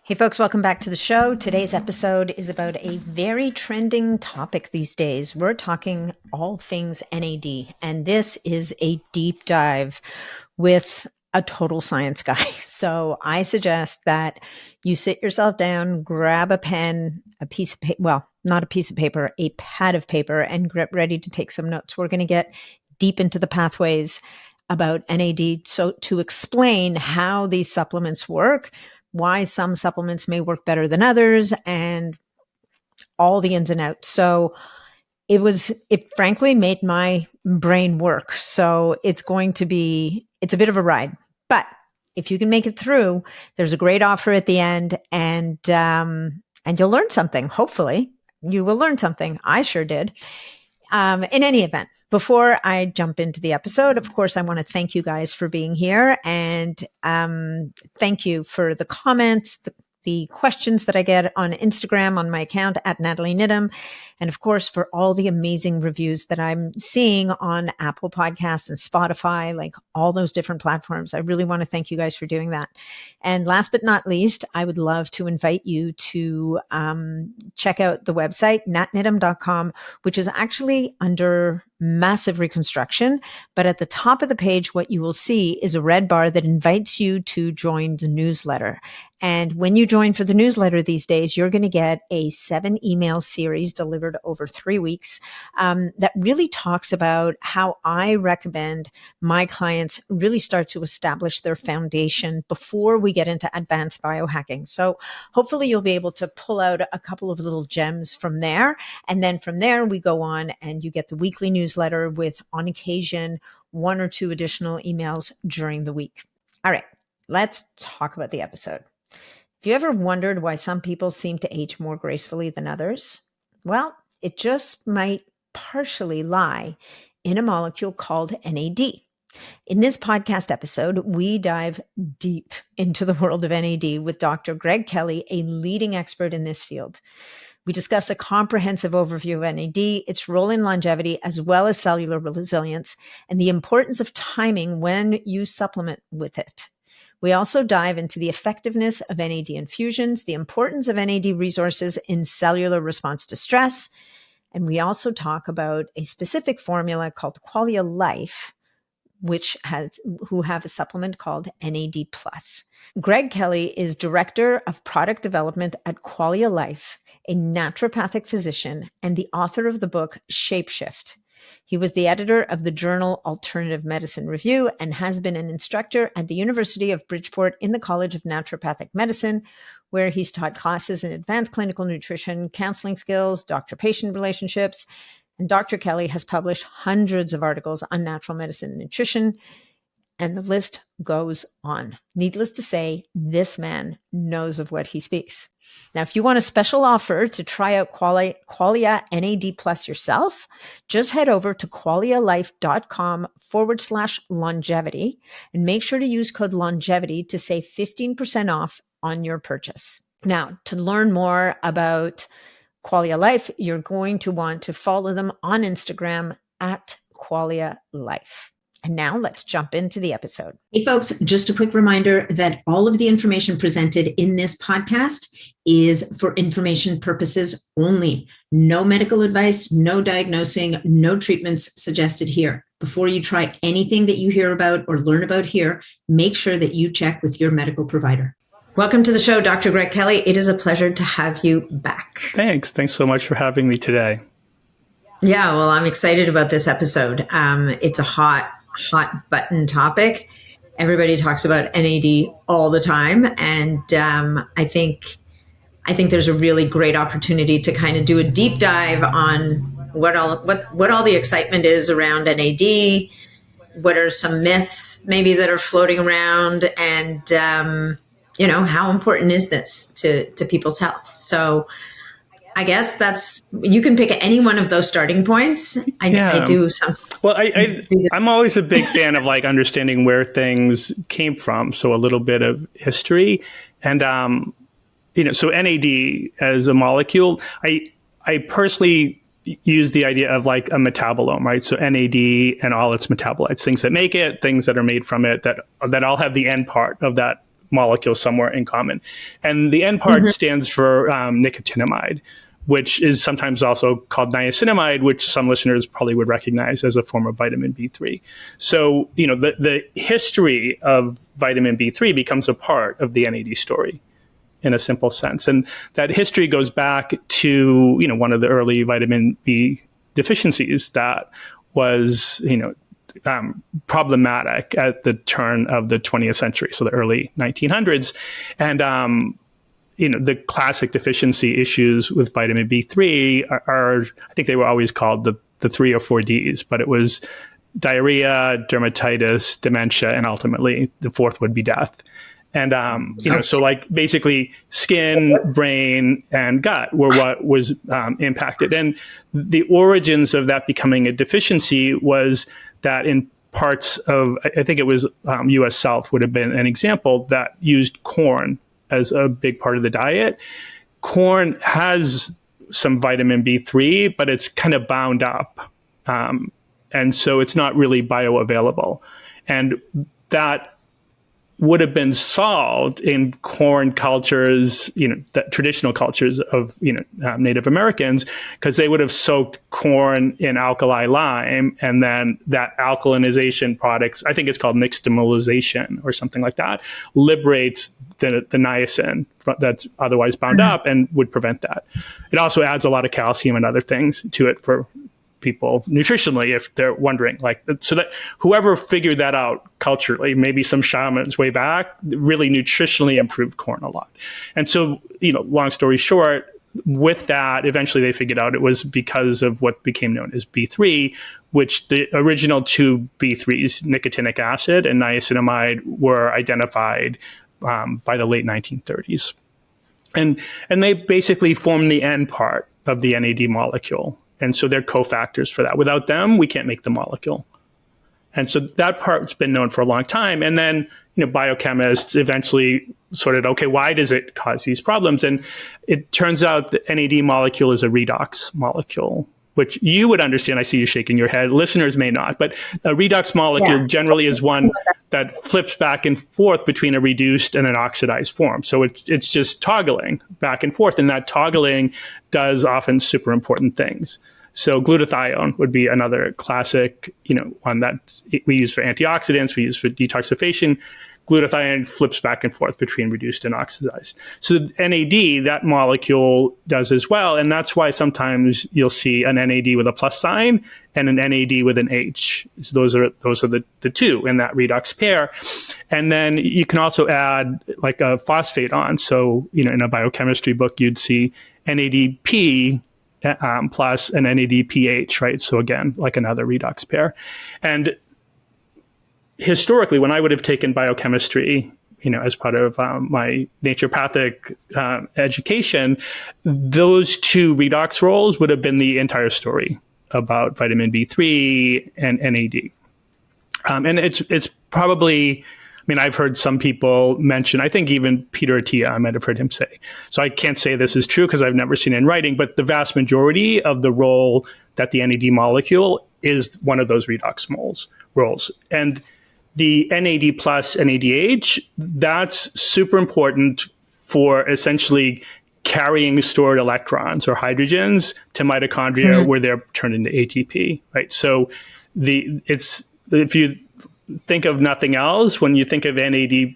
Hey folks, welcome back to the show. Today's episode is about a very trending topic these days. We're talking all things NAD, and this is a deep dive with a total science guy. So I suggest that you sit yourself down, grab a pen, a piece of paper, well, not a piece of paper, a pad of paper, and get ready to take some notes. We're going to get deep into the pathways about NAD, so to explain how these supplements work, why some supplements may work better than others, and all the ins and outs. So it frankly made my brain work. So it's a bit of a ride, but if you can make it through, there's a great offer at the end, and you'll learn something. Hopefully you will learn something. I sure did. In any event, before I jump into the episode, of course, I want to thank you guys for being here, and thank you for the comments, the questions that I get on Instagram on my account at Natalie Nidham, and of course, for all the amazing reviews that I'm seeing on Apple Podcasts and Spotify, like all those different platforms. I really want to thank you guys for doing that. And last but not least, I would love to invite you to check out the website, natnidham.com, which is actually under massive reconstruction. But at the top of the page, what you will see is a red bar that invites you to join the newsletter. And when you join for the newsletter these days, you're going to get a 7-email series delivered over 3 weeks that really talks about how I recommend my clients really start to establish their foundation before we get into advanced biohacking. So hopefully you'll be able to pull out a couple of little gems from there. And then from there, we go on and you get the weekly newsletter with, on occasion, 1 or 2 additional emails during the week. All right, let's talk about the episode. Have you ever wondered why some people seem to age more gracefully than others? Well, it just might partially lie in a molecule called NAD. In this podcast episode, we dive deep into the world of NAD with Dr. Greg Kelly, a leading expert in this field. We discuss a comprehensive overview of NAD, its role in longevity, as well as cellular resilience, and the importance of timing when you supplement with it. We also dive into the effectiveness of NAD infusions, the importance of NAD resources in cellular response to stress, and we also talk about a specific formula called Qualia Life, who have a supplement called NAD+. Greg Kelly is Director of Product Development at Qualia Life, a naturopathic physician, and the author of the book Shapeshift. He was the editor of the journal Alternative Medicine Review and has been an instructor at the University of Bridgeport in the College of Naturopathic Medicine, where he's taught classes in advanced clinical nutrition, counseling skills, doctor-patient relationships. And Dr. Kelly has published hundreds of articles on natural medicine and nutrition, and the list goes on. Needless to say, this man knows of what he speaks. Now, if you want a special offer to try out Qualia NAD Plus yourself, just head over to qualialife.com/longevity and make sure to use code longevity to save 15% off on your purchase. Now, to learn more about Qualia Life, you're going to want to follow them on Instagram at Qualia Life. And now let's jump into the episode. Hey folks, just a quick reminder that all of the information presented in this podcast is for information purposes only. No medical advice, no diagnosing, no treatments suggested here. Before you try anything that you hear about or learn about here, make sure that you check with your medical provider. Welcome to the show, Dr. Greg Kelly. It is a pleasure to have you back. Thanks. Thanks so much for having me today. Yeah, well, I'm excited about this episode. It's a hot button topic. Everybody talks about NAD all the time. And I think there's a really great opportunity to kind of do a deep dive on what all the excitement is around NAD, what are some myths maybe that are floating around, and how important is this to people's health? So I guess you can pick any one of those starting points. I do some. Well, I'm always a big fan of understanding where things came from. So a little bit of history, and so NAD as a molecule, I personally use the idea of a metabolome, right? So NAD and all its metabolites, things that make it, things that are made from it, that all have the end part of that molecule somewhere in common. And the N part stands for nicotinamide, which is sometimes also called niacinamide, which some listeners probably would recognize as a form of vitamin B3. So, the history of vitamin B3 becomes a part of the NAD story in a simple sense. And that history goes back to, one of the early vitamin B deficiencies that was, problematic at the turn of the 20th century, so the early 1900s. And, the classic deficiency issues with vitamin B3 are I think they were always called the 3 or 4 Ds, but it was diarrhea, dermatitis, dementia, and ultimately the fourth would be death. And, so like basically skin, brain, and gut were what was impacted. And the origins of that becoming a deficiency was that in parts of, I think it was U.S. South would have been an example, that used corn as a big part of the diet. Corn has some vitamin B3, but it's kind of bound up. And so it's not really bioavailable. And that would have been solved in corn cultures, the traditional cultures of, Native Americans, because they would have soaked corn in alkali lime, and then that alkalinization products, I think it's called nixtamalization or something like that, liberates the niacin that's otherwise bound up and would prevent that. It also adds a lot of calcium and other things to it for people nutritionally, if they're wondering, so that whoever figured that out culturally, maybe some shamans way back, really nutritionally improved corn a lot. And so, long story short, with that, eventually they figured out it was because of what became known as B3, which the original two B3s, nicotinic acid and niacinamide, were identified by the late 1930s. And they basically form the N part of the NAD molecule. And so they're cofactors for that. Without them, we can't make the molecule. And so that part's been known for a long time. And then, biochemists eventually sorted, okay, why does it cause these problems? And it turns out the NAD molecule is a redox molecule, which you would understand. I see you shaking your head. Listeners may not. But a redox molecule generally is one that flips back and forth between a reduced and an oxidized form. So it's just toggling back and forth. And that toggling does often super important things. So glutathione would be another classic, one that we use for antioxidants, we use for detoxification. Glutathione flips back and forth between reduced and oxidized. So NAD, that molecule does as well. And that's why sometimes you'll see an NAD with a plus sign and an NAD with an H. So those are the two in that redox pair. And then you can also add like a phosphate on. So, in a biochemistry book, you'd see NADP plus an NADPH, right? So again, like another redox pair. And historically, when I would have taken biochemistry, as part of my naturopathic education, those two redox roles would have been the entire story about vitamin B3 and NAD. And it's probably, I've heard some people mention, I think even Peter Attia, I might have heard him say. So I can't say this is true because I've never seen it in writing, but the vast majority of the role that the NAD molecule is one of those redox roles. And the NAD plus NADH, that's super important for essentially carrying stored electrons or hydrogens to mitochondria where they're turned into ATP, right? So if you think of nothing else, when you think of NAD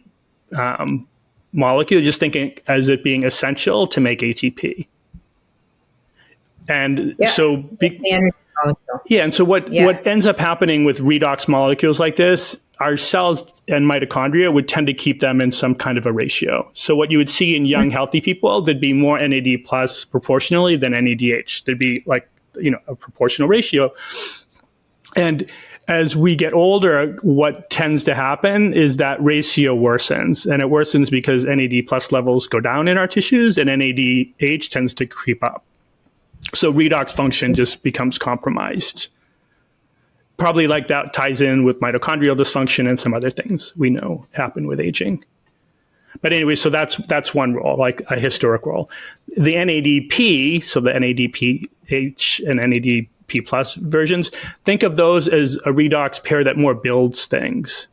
molecule, just thinking as it being essential to make ATP. And so what ends up happening with redox molecules like this, our cells and mitochondria would tend to keep them in some kind of a ratio. So what you would see in young, healthy people, there'd be more NAD plus proportionally than NADH. There'd be a proportional ratio. And as we get older, what tends to happen is that ratio worsens. And it worsens because NAD plus levels go down in our tissues and NADH tends to creep up. So redox function just becomes compromised. Probably like that ties in with mitochondrial dysfunction and some other things we know happen with aging. But anyway, so that's one role, like a historic role. The NADP, so the NADPH and NADP plus versions, think of those as a redox pair that more builds things.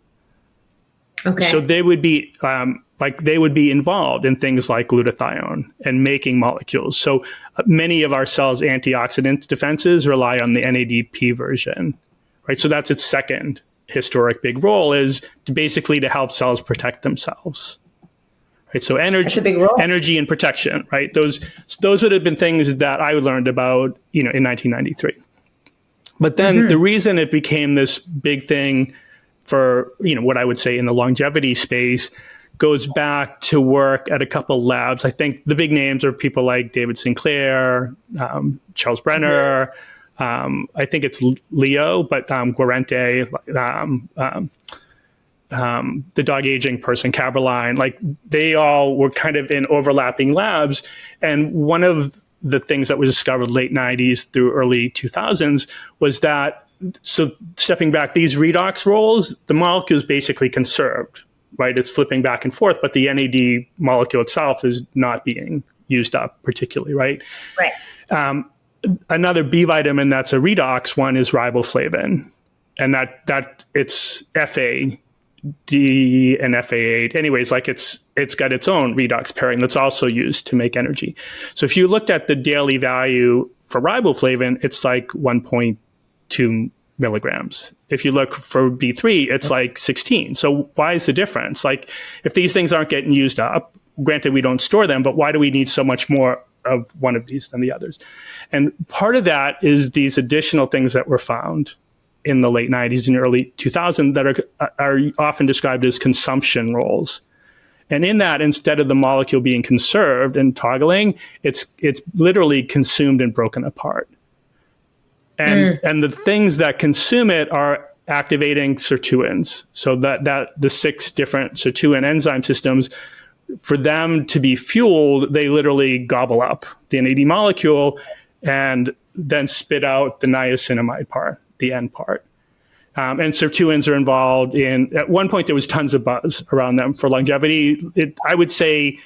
Okay. So they would be like they would be involved in things like glutathione and making molecules. So many of our cells' antioxidant defenses rely on the NADP version, right? So that's its second historic big role, is basically to help cells protect themselves. Right? So That's a big role. energy and protection, right? Those would have been things that I learned about, in 1993. But then the reason it became this big thing for, what I would say in the longevity space goes back to work at a couple labs. I think the big names are people like David Sinclair, Charles Brenner. I think it's Leo, but Guarente, the dog aging person, Caberline, like they all were kind of in overlapping labs. And one of the things that was discovered late 90s through early 2000s was that, so stepping back, these redox roles, the molecule is basically conserved, right? It's flipping back and forth, but the NAD molecule itself is not being used up particularly, right? Right. Another B vitamin that's a redox one is riboflavin, and that it's FA, D, and FA8. Anyways, like it's got its own redox pairing that's also used to make energy. So if you looked at the daily value for riboflavin, it's like 1.2 milligrams. If you look for B3, it's like 16. So why is the difference? Like if these things aren't getting used up, granted we don't store them, but why do we need so much more of one of these than the others? And part of that is these additional things that were found in the late 90s and early 2000s that are often described as consumption roles. And in that, instead of the molecule being conserved and toggling, it's literally consumed and broken apart. And the things that consume it are activating sirtuins. So that the 6 different sirtuin enzyme systems, for them to be fueled, they literally gobble up the NAD molecule and then spit out the niacinamide part, the N part. And sirtuins are involved in, at one point there was tons of buzz around them for longevity. I would say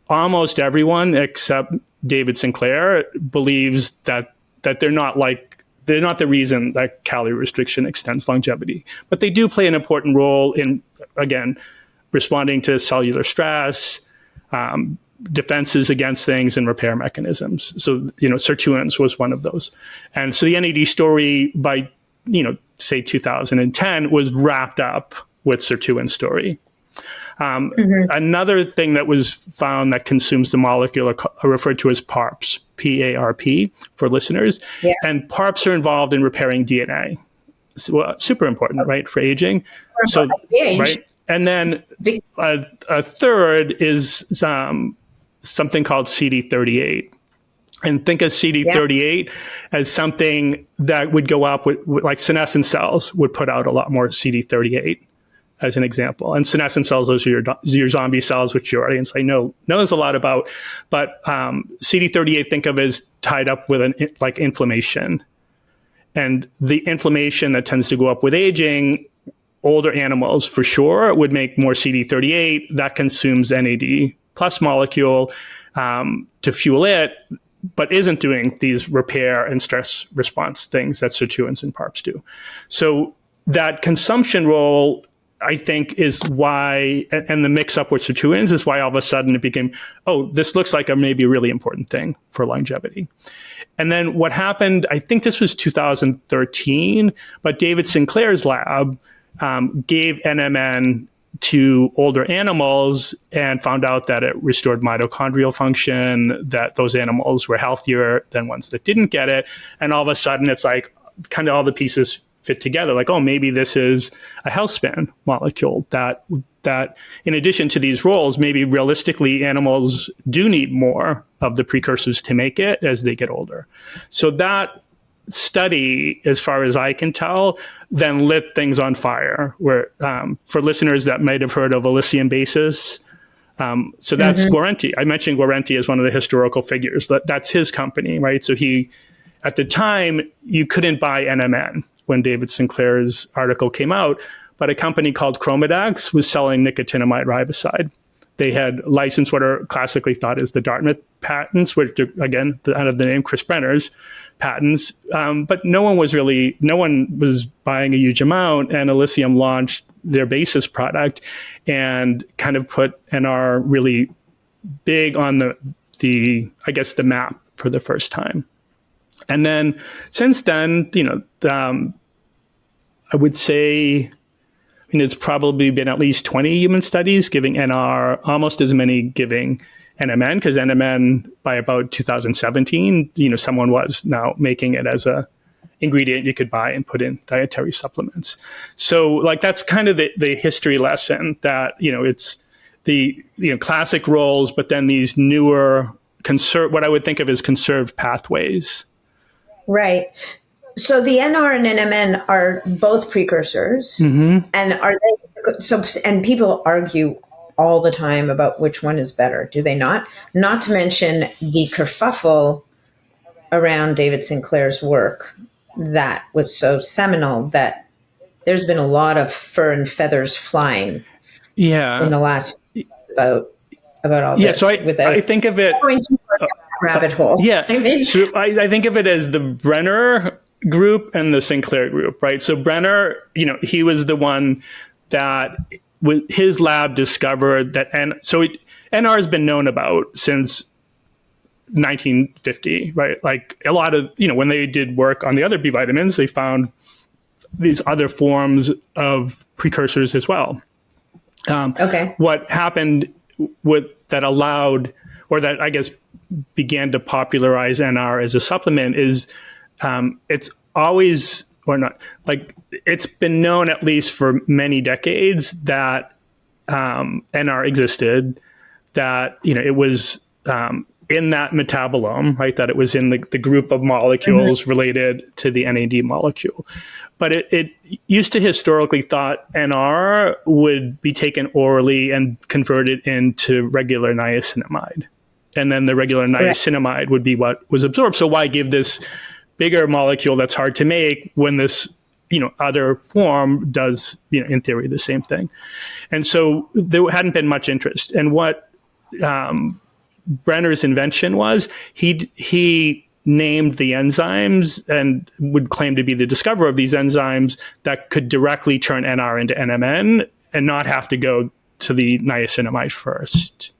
almost everyone except David Sinclair believes that they're not the reason that calorie restriction extends longevity. But they do play an important role in, again, responding to cellular stress, defenses against things, and repair mechanisms. So, sirtuins was one of those. And so the NAD story by, say 2010 was wrapped up with sirtuin story. Another thing that was found that consumes the molecule are referred to as PARPs, P-A-R-P for listeners. Yeah. And PARPs are involved in repairing DNA. So, super important, right, for aging. So, right. And then a third is something called CD38. And think of CD38 as something that would go up with like senescent cells would put out a lot more CD38, as an example. And senescent cells, those are your zombie cells, which your audience I know knows a lot about. But CD38, think of as tied up with like inflammation. And the inflammation that tends to go up with aging, older animals for sure would make more CD38. That consumes NAD plus molecule to fuel it, but isn't doing these repair and stress response things that sirtuins and PARPs do. So that consumption role, I think, is why, and the mix up with sirtuins is why all of a sudden it became, this looks like a maybe really important thing for longevity. And then what happened, I think this was 2013, but David Sinclair's lab gave NMN to older animals and found out that it restored mitochondrial function, that those animals were healthier than ones that didn't get it. And all of a sudden it's like kind of all the pieces fit together, like, maybe this is a Healthspan molecule that in addition to these roles, maybe realistically animals do need more of the precursors to make it as they get older. So that study, as far as I can tell, then lit things on fire. Where for listeners that might have heard of Elysium basis, so that's Guarente. I mentioned Guarente as one of the historical figures. That's his company, right? So he, at the time, you couldn't buy NMN when David Sinclair's article came out, but a company called Chromadex was selling nicotinamide riboside. They had licensed what are classically thought as the Dartmouth patents, which, again, out of the name Chris Brenner's patents, but no one was buying a huge amount, and Elysium launched their basis product, and kind of put NR really big on the map for the first time. And then since then, I would say, it's probably been at least 20 human studies giving NR, almost as many giving NMN, because NMN by about 2017, someone was now making it as a ingredient you could buy and put in dietary supplements. So that's kind of the history lesson, that, it's the classic roles, but then these newer what I would think of as conserved pathways. Right. So the NR and NMN are both precursors, and are they? So, and people argue all the time about which one is better. Do they not? Not to mention the kerfuffle around David Sinclair's work that was so seminal that there's been a lot of fur and feathers flying. In the last about all this. So I think of it rabbit hole. So I think of it as the Brenner group and the Sinclair group, right? So Brenner, he was the one that his lab discovered that, NR has been known about since 1950, right? A lot of, when they did work on the other B vitamins, they found these other forms of precursors as well. What happened that allowed, or that I guess began to popularize NR as a supplement is it's always, or not, it's been known at least for many decades that NR existed, that, it was in that metabolome, right? That it was in the group of molecules related to the NAD molecule. But it used to historically thought NR would be taken orally and converted into regular niacinamide. And then the regular niacinamide would be what was absorbed. So why give this bigger molecule that's hard to make when this, other form does, in theory, the same thing? And so there hadn't been much interest. And what Brenner's invention was, he named the enzymes and would claim to be the discoverer of these enzymes that could directly turn NR into NMN and not have to go to the niacinamide first.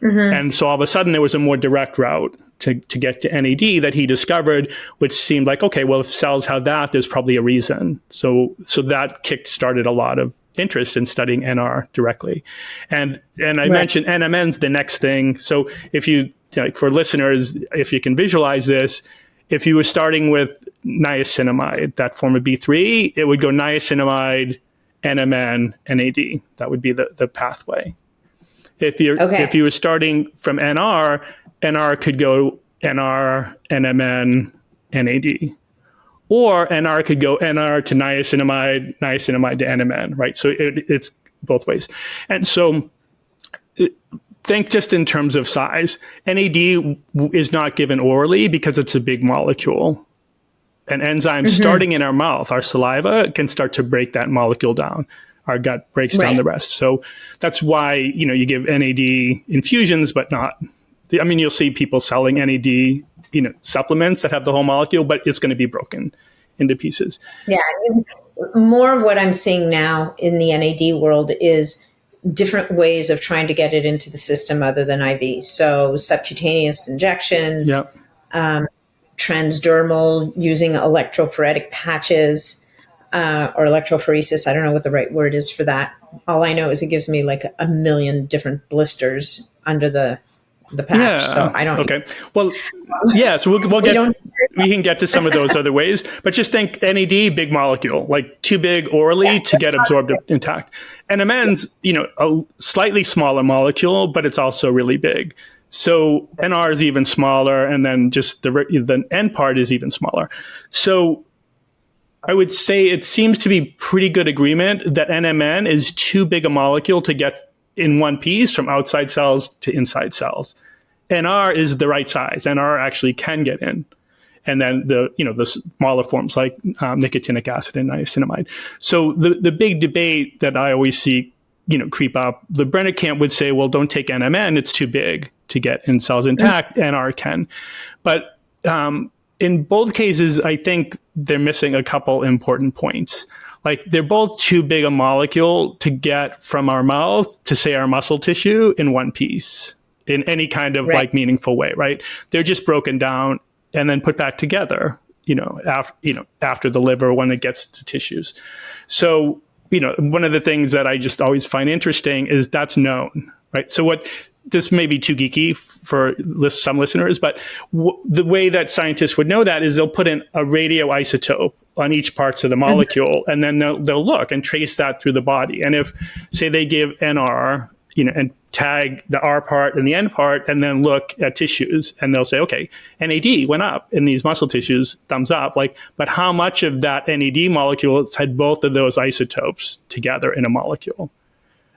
And so all of a sudden there was a more direct route to get to NAD that he discovered, which seemed like, okay, well, if cells have that, there's probably a reason. So that kick-started a lot of interest in studying NR directly. And I mentioned NMN's the next thing. So if you, for listeners, if you can visualize this, if you were starting with niacinamide, that form of B3, it would go niacinamide, NMN, NAD. That would be the pathway. If you were starting from NR could go NR, NMN, NAD. Or NR could go NR to niacinamide, niacinamide to NMN, right? So it's both ways. And so think just in terms of size. NAD is not given orally because it's a big molecule. And enzymes starting in our mouth, our saliva, can start to break that molecule down. Our gut breaks down the rest. So that's why, you give NAD infusions, but not, you'll see people selling NAD, supplements that have the whole molecule, but it's going to be broken into pieces. Yeah. More of what I'm seeing now in the NAD world is different ways of trying to get it into the system other than IV. So subcutaneous injections, transdermal, using electrophoretic patches, or electrophoresis. I don't know what the right word is for that. All I know is it gives me like a million different blisters under the patch. So I don't. Okay. Well, so we can get to some of those other ways, but just think NAD, big molecule, like too big orally to get absorbed intact. NMN's, a slightly smaller molecule, but it's also really big. So NR is even smaller, and then just the N part is even smaller. So I would say it seems to be pretty good agreement that NMN is too big a molecule to get in one piece from outside cells to inside cells. NR is the right size. NR actually can get in. And then the smaller forms like nicotinic acid and niacinamide. So the big debate that I always see, creep up, the Brenner camp would say, well, don't take NMN. It's too big to get in cells intact. NR can. But in both cases, I think they're missing a couple important points. like they're both too big a molecule to get from our mouth to, say, our muscle tissue in one piece in any kind of like meaningful way, right? They're just broken down and then put back together, after the liver when it gets to tissues. So, one of the things that I just always find interesting is that's known, right? So this may be too geeky for some listeners, but the way that scientists would know that is they'll put in a radioisotope on each parts of the molecule, and then they'll look and trace that through the body. And if, say, they give NR, and tag the R part and the N part, and then look at tissues, and they'll say, okay, NAD went up in these muscle tissues, thumbs up. But how much of that NAD molecule had both of those isotopes together in a molecule?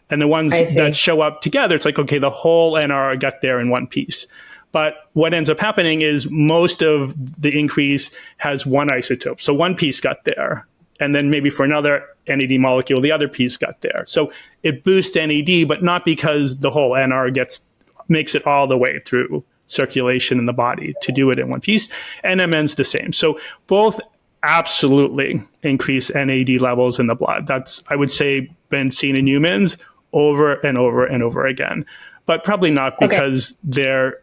And the ones that show up together, it's like, okay, the whole NR got there in one piece. But what ends up happening is most of the increase has one isotope. So one piece got there. And then maybe for another NAD molecule, the other piece got there. So it boosts NAD, but not because the whole NR makes it all the way through circulation in the body to do it in one piece. NMN's the same. So both absolutely increase NAD levels in the blood. That's, I would say, been seen in humans over and over and over again, but probably not because they're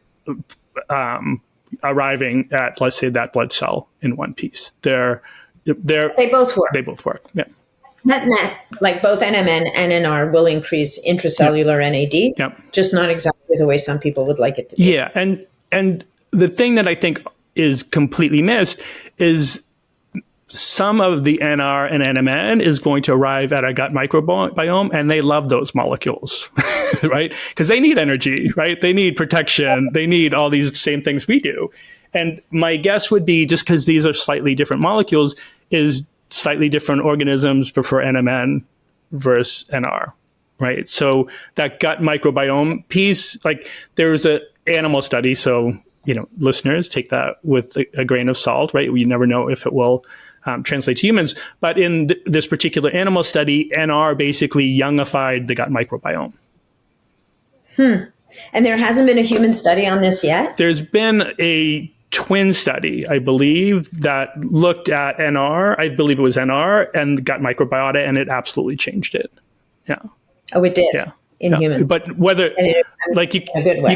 arriving at, let's say, that blood cell in one piece. They both work. They both work. Yeah. Net, like both NMN and NR will increase intracellular NAD, just not exactly the way some people would like it to be. Yeah, and the thing that I think is completely missed is some of the NR and NMN is going to arrive at a gut microbiome, and they love those molecules, right? Because they need energy, right? They need protection. They need all these same things we do. And my guess would be, just because these are slightly different molecules, is slightly different organisms prefer NMN versus NR, right? So that gut microbiome piece, like there's an animal study, so, listeners, take that with a grain of salt, right? You never know if it will translate to humans. But in this particular animal study, NR basically youngified the gut microbiome. And there hasn't been a human study on this yet? There's been a twin study, I believe, that looked at NR. I believe it was NR and gut microbiota, and it absolutely changed it. Yeah. Oh, it did? Yeah. In humans. But whether, you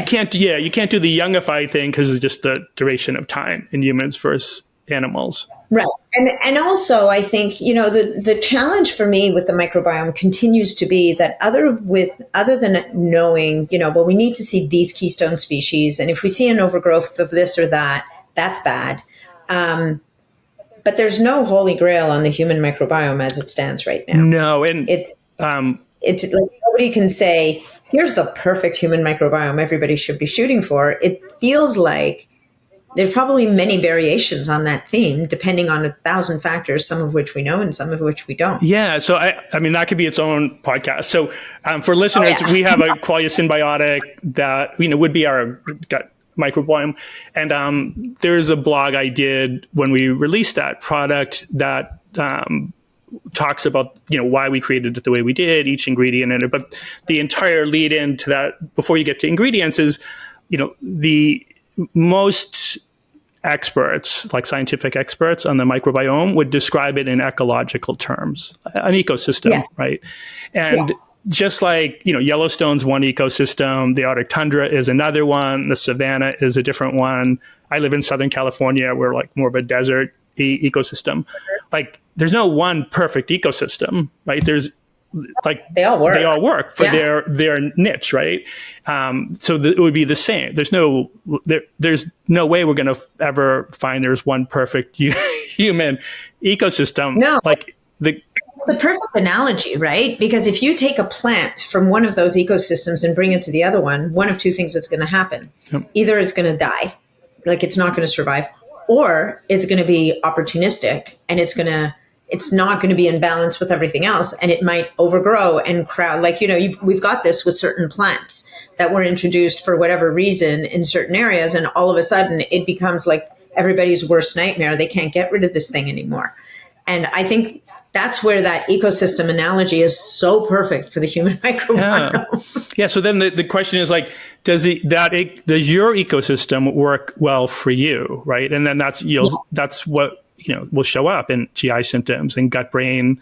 can't do the youngified thing because it's just the duration of time in humans versus animals. Right. And also, I think, the challenge for me with the microbiome continues to be that other than knowing, we need to see these keystone species. And if we see an overgrowth of this or that, that's bad. But there's no holy grail on the human microbiome as it stands right now. No. And it's like nobody can say, here's the perfect human microbiome everybody should be shooting for. It feels like there's probably many variations on that theme, depending on 1,000 factors, some of which we know and some of which we don't. Yeah. So, I mean, that could be its own podcast. So for listeners, we have a Qualia Symbiotic that, would be our gut microbiome. And there's a blog I did when we released that product that talks about, why we created it the way we did, each ingredient in it. But the entire lead into that, before you get to ingredients, is, the most experts, like scientific experts on the microbiome, would describe it in ecological terms, an ecosystem, right? And just like, Yellowstone's one ecosystem, the Arctic tundra is another one, the savanna is a different one. I live in Southern California. We're like more of a desert ecosystem. Like there's no one perfect ecosystem, right? There's like they all work for their niche, right? So it would be the same. There's no way we're going to ever find there's one perfect human ecosystem. No, like the perfect analogy, right? Because if you take a plant from one of those ecosystems and bring it to the other one of two things that's going to happen. Either it's going to die, like it's not going to survive, or it's going to be opportunistic and it's not going to be in balance with everything else, and it might overgrow and crowd. Like, we've got this with certain plants that were introduced for whatever reason in certain areas, and all of a sudden it becomes like everybody's worst nightmare. They can't get rid of this thing anymore. And I think that's where that ecosystem analogy is so perfect for the human microbiome. Yeah. So then the question is like, does your ecosystem work well for you, right? And then that's what will show up in GI symptoms and gut brain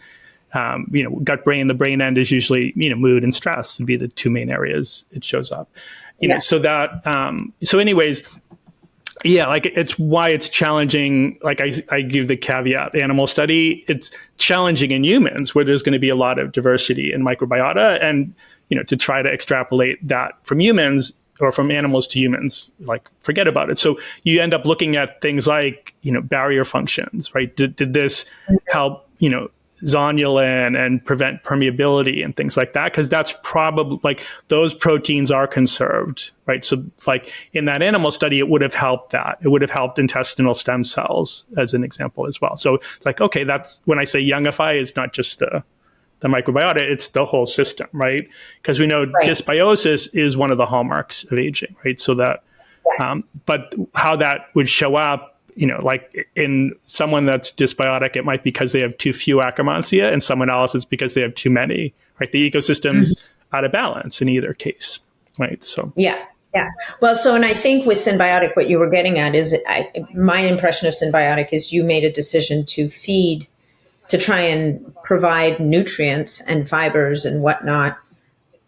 Gut brain, the brain end is usually, mood and stress would be the two main areas it shows up. So that, so anyways, like it's why it's challenging. Like I give the caveat, animal study, it's challenging in humans where there's going to be a lot of diversity in microbiota, and, to try to extrapolate that from humans or from animals to humans, like forget about it. So you end up looking at things like, barrier functions, right? Did this help, zonulin and prevent permeability and things like that? Because that's probably like those proteins are conserved, right? So like in that animal study, it would have helped that. It would have helped intestinal stem cells as an example as well. So it's like, okay, that's when I say youngify, it's not just the microbiota, it's the whole system, right? Because we know dysbiosis is one of the hallmarks of aging, right? So that, but how that would show up, like in someone that's dysbiotic, it might be because they have too few Akkermansia, and someone else it's because they have too many, right? The ecosystem's out of balance in either case, right? So yeah. Well, so, and I think with symbiotic, what you were getting at is, my impression of symbiotic is you made a decision to try and provide nutrients and fibers and whatnot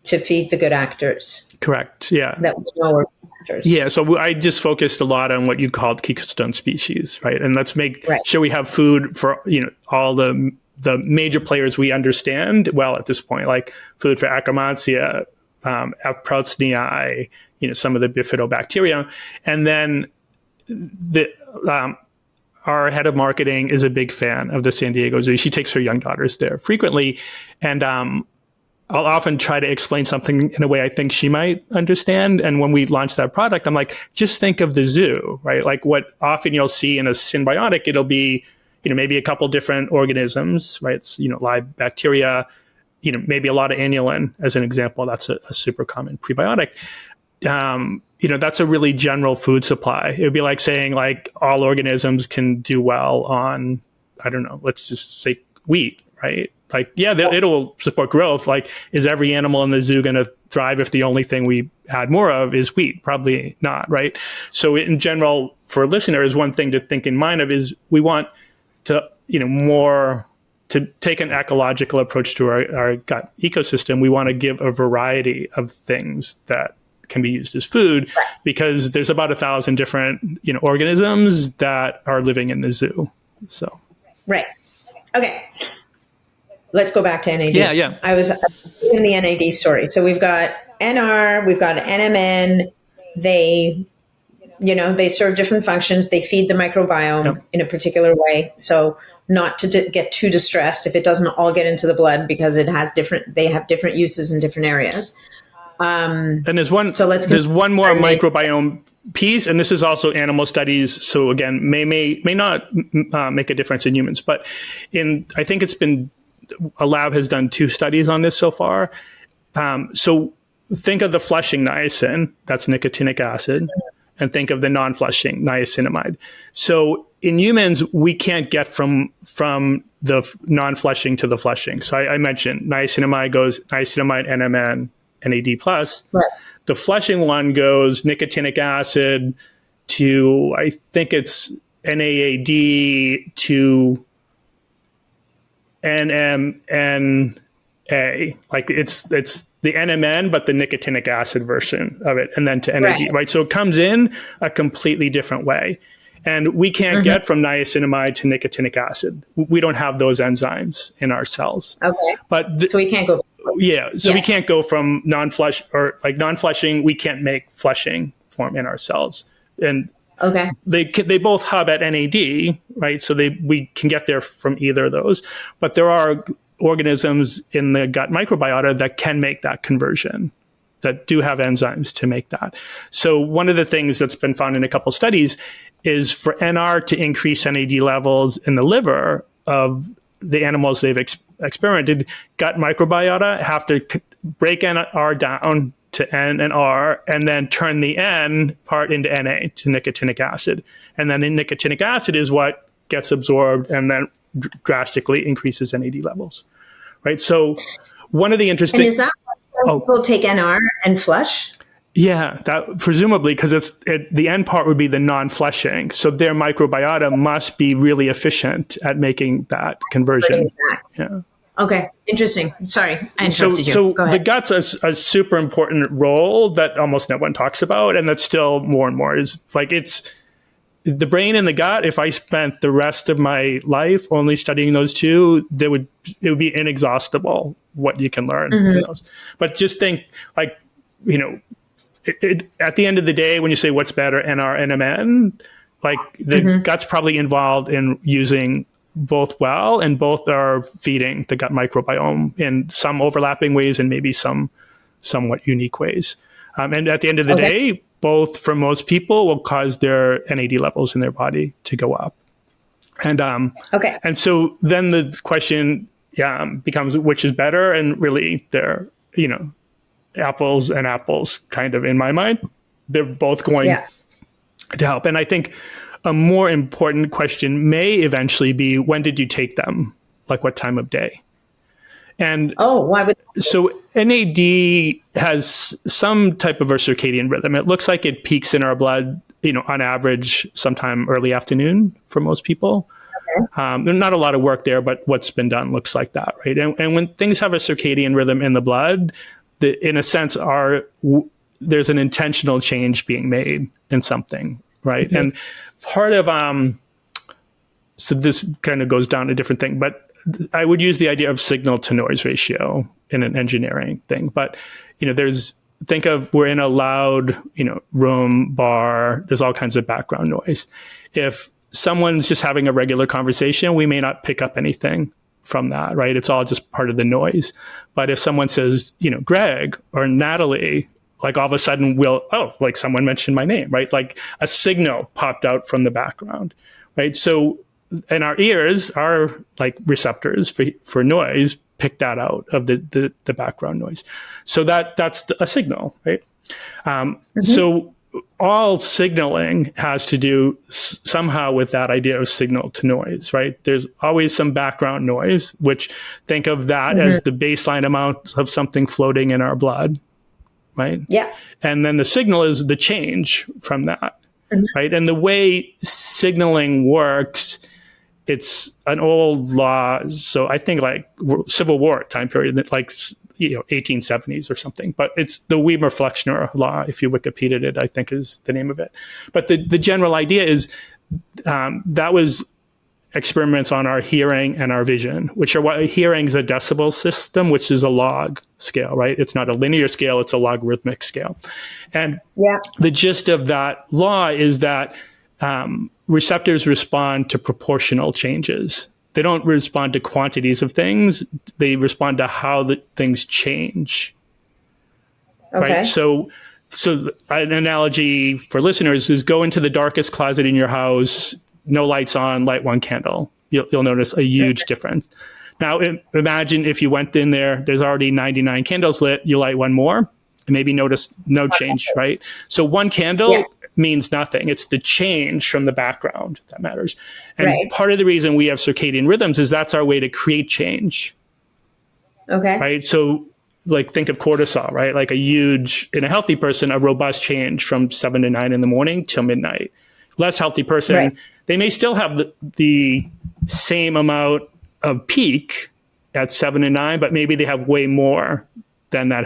to feed the good actors. Correct. Yeah. That we know are actors. Yeah. So I just focused a lot on what you'd call keystone species, right? And let's make sure we have food for, all the major players we understand well at this point, like food for Akkermansia, Proteinae, some of the bifidobacteria. And then our head of marketing is a big fan of the San Diego Zoo. She takes her young daughters there frequently. And I'll often try to explain something in a way I think she might understand. And when we launch that product, I'm like, just think of the zoo, right? Like what often you'll see in a symbiotic, it'll be, maybe a couple different organisms, right? It's, live bacteria, maybe a lot of annullin as an example. That's a super common prebiotic. That's a really general food supply. It would be like saying like all organisms can do well on, I don't know, let's just say wheat, right? Like, it'll support growth. Like, is every animal in the zoo going to thrive if the only thing we add more of is wheat? Probably not, right? So in general, for listeners, one thing to think in mind of is we want to, more to take an ecological approach to our gut ecosystem. We want to give a variety of things that can be used as food, because there's about 1,000 different, organisms that are living in the zoo. So. Right. Okay. Let's go back to NAD. Yeah. I was in the NAD story. So we've got NR, we've got NMN. They serve different functions. They feed the microbiome in a particular way. So not to get too distressed if it doesn't all get into the blood, because they have different uses in different areas. And there's one more microbiome piece, and this is also animal studies. So again, may not make a difference in humans, but I think it's been, a lab has done 2 studies on this so far. So think of the flushing niacin, that's nicotinic acid, and think of the non-flushing niacinamide. So in humans, we can't get from the non-flushing to the flushing. So I mentioned niacinamide goes niacinamide, NMN, NAD+. Right. The flushing one goes nicotinic acid to, I think it's NAD to NMNA. Like it's the NMN, but the nicotinic acid version of it, and then to NAD, right? So it comes in a completely different way. And we can't get from niacinamide to nicotinic acid. We don't have those enzymes in our cells. Okay. So we can't go. We can't go from non-flush or like non-flushing. We can't make flushing form in our cells. And they both hub at NAD, right? So we can get there from either of those. But there are organisms in the gut microbiota that can make that conversion, that do have enzymes to make that. So one of the things that's been found in a couple studies is for NR to increase NAD levels in the liver of the animals they've experimented, gut microbiota have to break NR down to N and R, and then turn the N part into Na, to nicotinic acid. And then the nicotinic acid is what gets absorbed and then drastically increases NAD levels, right? So one of the interesting... And is that why people take NR and flush? Yeah, that presumably, because the end part would be the non-flushing. So their microbiota must be really efficient at making that conversion. Yeah. Okay. Interesting. Sorry, I interrupted you. So Go the ahead. gut's a super important role that almost no one talks about, and that's still more and more is like it's the brain and the gut. If I spent the rest of my life only studying those two, it would be inexhaustible what you can learn in those. But just think like, you know, at the end of the day, when you say what's better, NR and NMN, like the gut's probably involved in using both well, and both are feeding the gut microbiome in some overlapping ways and maybe some somewhat unique ways. And at the end of the day, both for most people will cause their NAD levels in their body to go up. And and so then the question becomes which is better, and really they're, you know, apples and apples kind of in my mind. They're both going to help. And I think a more important question may eventually be, when did you take them? Like what time of day? And why would so NAD has some type of a circadian rhythm. It looks like it peaks in our blood, you know, on average sometime early afternoon for most people. There's not a lot of work there, but what's been done looks like that, right? And when things have a circadian rhythm in the blood, in a sense, there's an intentional change being made in something, right? And part of so this kind of goes down a different thing, but I would use the idea of signal to noise ratio in an engineering thing. But, you know, think of, we're in a loud, you know, room, bar, there's all kinds of background noise. If someone's just having a regular conversation, we may not pick up anything from that, right? It's all just part of the noise. But if someone says, you know, Greg or Natalie, like all of a sudden like someone mentioned my name, right? Like a signal popped out from the background, right? So, and our ears are like receptors for noise, pick that out of the background noise. So that's a signal, right? So all signaling has to do somehow with that idea of signal to noise, right? There's always some background noise, which think of that as the baseline amount of something floating in our blood, right? Yeah. And then the signal is the change from that, right? And the way signaling works, it's an old law. So I think like Civil War time period, like, you know, 1870s or something, but it's the Weber-Flexner law. If you Wikipedia it, I think is the name of it. But the general idea is that was experiments on our hearing and our vision, which are what hearing is a decibel system, which is a log scale, right? It's not a linear scale, it's a logarithmic scale. And the gist of that law is that receptors respond to proportional changes. They don't respond to quantities of things. They respond to how the things change. Right? So an analogy for listeners is go into the darkest closet in your house, no lights on, light one candle. You'll notice a huge difference. Now, imagine if you went in there, there's already 99 candles lit, you light one more, and maybe notice no change, right? So one candle means nothing. It's the change from the background that matters. And part of the reason we have circadian rhythms is that's our way to create change. Right? So like think of cortisol, right? Like in a healthy person, a robust change from 7 to 9 in the morning till midnight. Less healthy person, they may still have the same amount of peak at 7 and 9, but maybe they have way more than that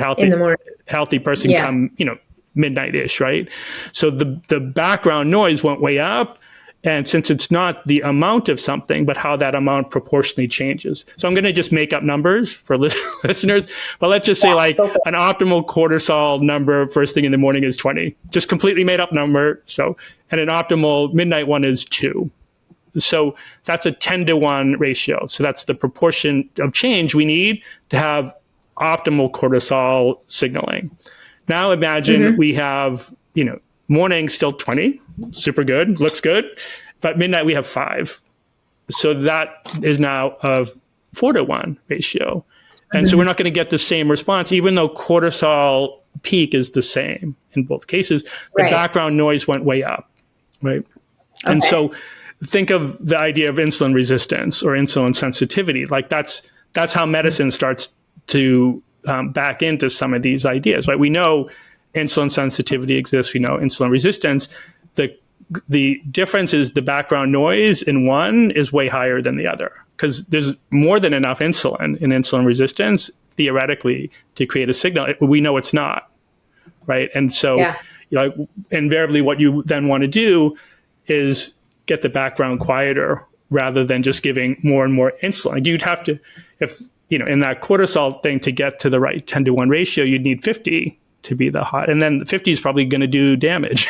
healthy person come, you know, midnight-ish, right? So the background noise went way up. And since it's not the amount of something, but how that amount proportionally changes. So I'm going to just make up numbers for listeners, but let's just say like an optimal cortisol number first thing in the morning is 20, just completely made up number. So, and an optimal midnight one is 2. So that's a 10-to-1 ratio. So that's the proportion of change we need to have optimal cortisol signaling. Now imagine we have, you know, morning still 20, super good, looks good, but midnight we have 5. So that is now a 4-to-1 ratio. And so we're not going to get the same response, even though cortisol peak is the same in both cases. The background noise went way up, right? And so think of the idea of insulin resistance or insulin sensitivity. Like that's how medicine starts to back into some of these ideas, right? We know insulin sensitivity exists. We know insulin resistance. The difference is the background noise in one is way higher than the other. because there's more than enough insulin in insulin resistance, theoretically, to create a signal. We know it's not, right? And so, invariably, what you then want to do is get the background quieter rather than just giving more and more insulin. You'd have to, if, in that cortisol thing, to get to the right 10-to-1 ratio, you'd need 50 to be the hot. And then 50 is probably going to do damage,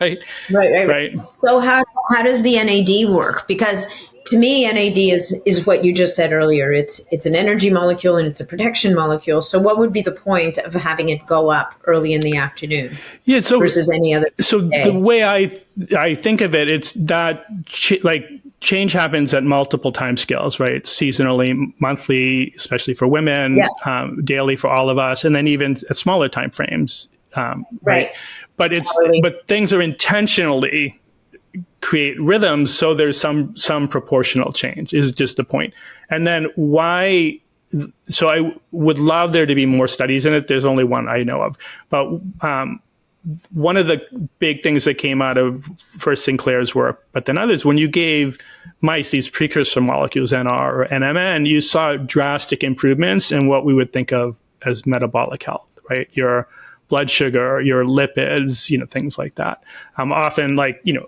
right? Right. So how does the NAD work? Because to me, NAD is what you just said earlier. It's an energy molecule and it's a protection molecule. So what would be the point of having it go up early in the afternoon versus any other day? The way I think of it, it's that change happens at multiple time scales, right? It's seasonally, monthly, especially for women, daily for all of us, and then even at smaller time frames, right? But things are intentionally create rhythms, so there's some proportional change is just the point. And then why? So I would love there to be more studies in it. There's only one I know of, but one of the big things that came out of first Sinclair's work, but then others, when you gave mice these precursor molecules, NR or NMN, you saw drastic improvements in what we would think of as metabolic health, right? Your blood sugar, your lipids, things like that. Often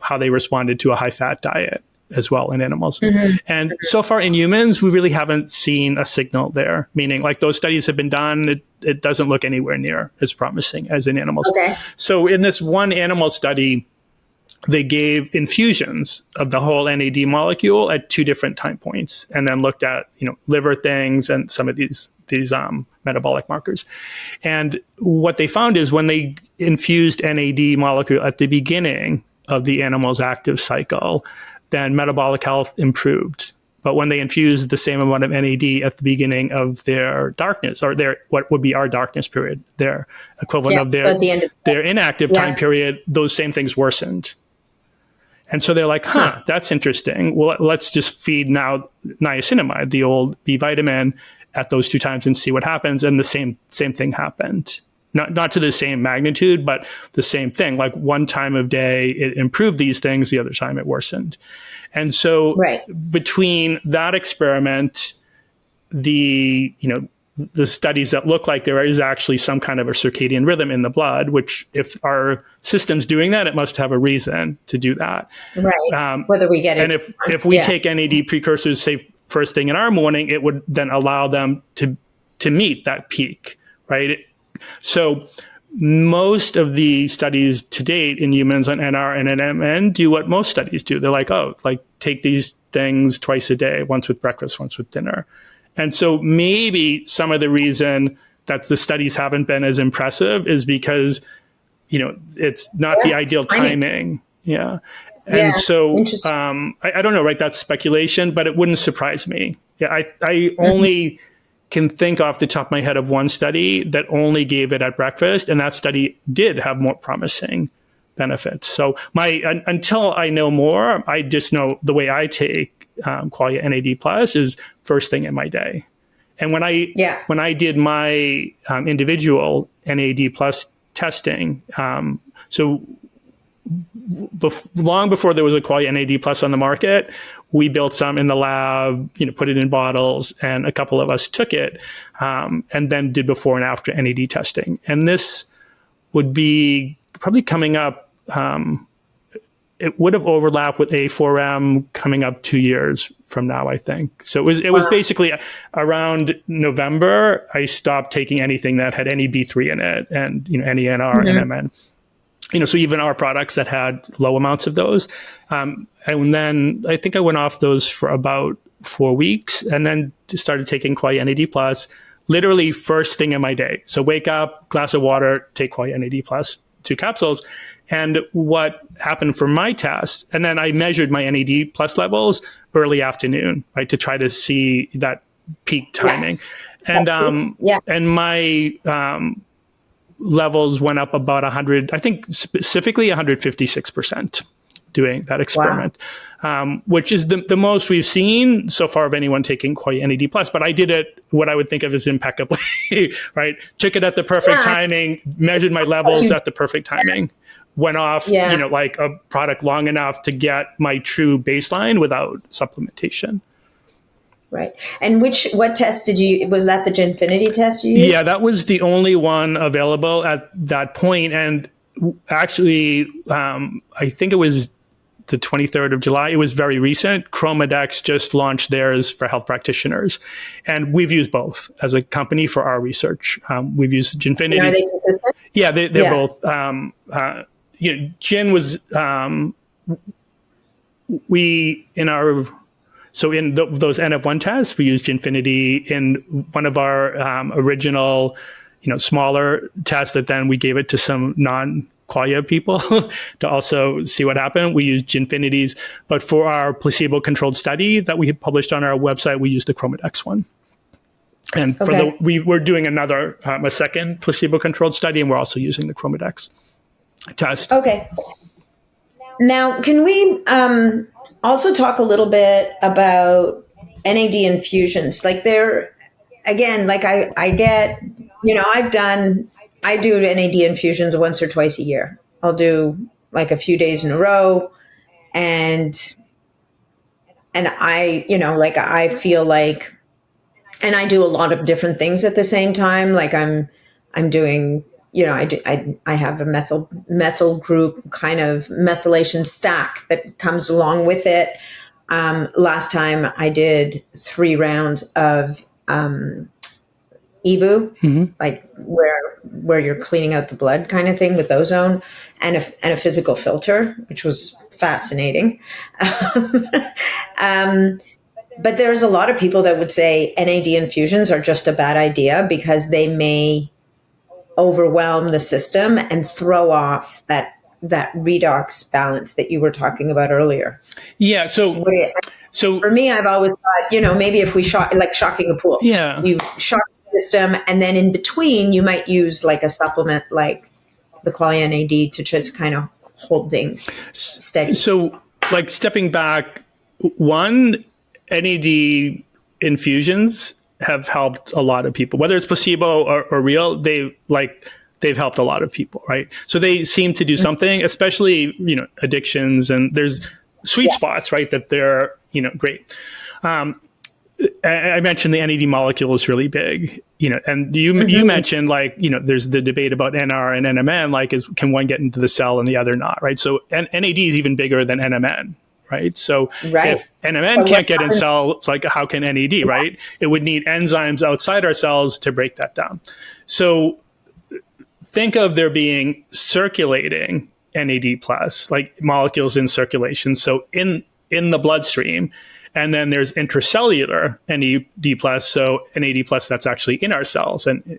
how they responded to a high fat diet as well in animals. Mm-hmm. And so far in humans, we really haven't seen a signal there, meaning those studies have been done. It doesn't look anywhere near as promising as in animals. Okay. So in this one animal study, they gave infusions of the whole NAD molecule at 2 different time points, and then looked at, liver things and some of these metabolic markers. And what they found is when they infused NAD molecule at the beginning of the animal's active cycle, then metabolic health improved. But when they infused the same amount of NAD at the beginning of their darkness, or their what would be our darkness period, their equivalent of their inactive time period, those same things worsened. And so they're like, that's interesting. Well, let's just feed now niacinamide, the old B vitamin, at those 2 times and see what happens. And the same thing happened. Not to the same magnitude, but the same thing. Like one time of day, it improved these things. The other time, it worsened. And so between that experiment, the studies that look like there is actually some kind of a circadian rhythm in the blood, which if our system's doing that, it must have a reason to do that. Right. Whether we get it. And if we take NAD precursors, say first thing in our morning, it would then allow them to meet that peak, right? So most of the studies to date in humans on NR and NMN do what most studies do. They're like, take these things twice a day, once with breakfast, once with dinner. And so maybe some of the reason that the studies haven't been as impressive is because, it's not the ideal timing. Yeah. And so I don't know, right? That's speculation, but it wouldn't surprise me. Yeah, I only can think off the top of my head of one study that only gave it at breakfast, and that study did have more promising benefits. So until I know more, I just know the way I take Qualia NAD Plus is first thing in my day. And when I did my individual NAD Plus testing, long before there was a Qualia NAD Plus on the market, we built some in the lab, put it in bottles, and a couple of us took it, and then did before and after NAD testing. And this would be probably coming up, it would have overlapped with A4M coming up 2 years from now, I think. So it was basically around November, I stopped taking anything that had any B3 in it and, any NR, NMN. So even our products that had low amounts of those. And then I think I went off those for about 4 weeks and then just started taking Qualia NAD Plus literally first thing in my day. So wake up, glass of water, take Qualia NAD Plus, 2 capsules. And what happened for my test, and then I measured my NAD Plus levels early afternoon, right, to try to see that peak timing. And my levels went up about 100, I think specifically 156% doing that experiment, which is the most we've seen so far of anyone taking Qualia NAD Plus. But I did it what I would think of as impeccably, right? Took it at the perfect timing, measured my levels at the perfect timing, went off, like a product long enough to get my true baseline without supplementation. Right. And what test was that the Ginfinity test you used? Yeah, that was the only one available at that point. And actually, I think it was the 23rd of July. It was very recent. Chromadex just launched theirs for health practitioners. And we've used both as a company for our research. We've used Ginfinity. And are they consistent? Yeah, they're both. Gin was, those NF1 tests, we used Ginfinity in one of our original, smaller tests that then we gave it to some non-Qualia people to also see what happened. We used Ginfinity's, but for our placebo-controlled study that we had published on our website, we used the Chromadex one. And we're doing a second placebo-controlled study, and we're also using the Chromadex test. Okay. Now, can we also talk a little bit about NAD infusions? Like I get, I do NAD infusions once or twice a year. I'll do like a few days in a row. And I feel like, and I do a lot of different things at the same time. Like I'm doing, I have a methyl group kind of methylation stack that comes along with it. Last time I did 3 rounds of EBU, like where you're cleaning out the blood kind of thing with ozone, and a physical filter, which was fascinating. But there's a lot of people that would say NAD infusions are just a bad idea because they may overwhelm the system and throw off that redox balance that you were talking about earlier. Yeah. So for me, I've always thought, maybe if we shocking a pool, you shock the system, and then in between you might use like a supplement like the Qualia NAD to just kind of hold things steady. So like stepping back, NAD infusions have helped a lot of people, whether it's placebo or real. They've helped a lot of people, right? So they seem to do something, especially addictions, and there's sweet spots, right? That they're great. I mentioned the NAD molecule is really big, and you mentioned there's the debate about NR and NMN, can one get into the cell and the other not, right? So NAD is even bigger than NMN. Right. So if NMN can't get in cells, how can NAD, right? It would need enzymes outside our cells to break that down. So think of there being circulating NAD plus, like molecules in circulation. So in the bloodstream, and then there's intracellular NAD plus. So NAD plus that's actually in our cells, and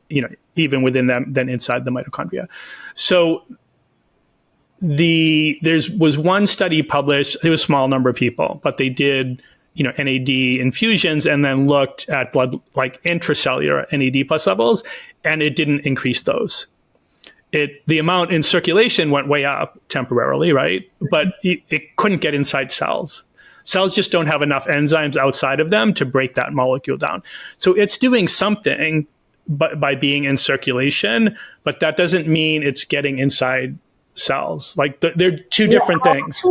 even within them, then inside the mitochondria. So there was one study published. It was a small number of people, but they did NAD infusions and then looked at blood, like intracellular NAD plus levels, and it didn't increase those. The amount in circulation went way up temporarily, right? But it couldn't get inside cells. Cells just don't have enough enzymes outside of them to break that molecule down. So it's doing something by being in circulation, but that doesn't mean it's getting inside cells. They're two different things.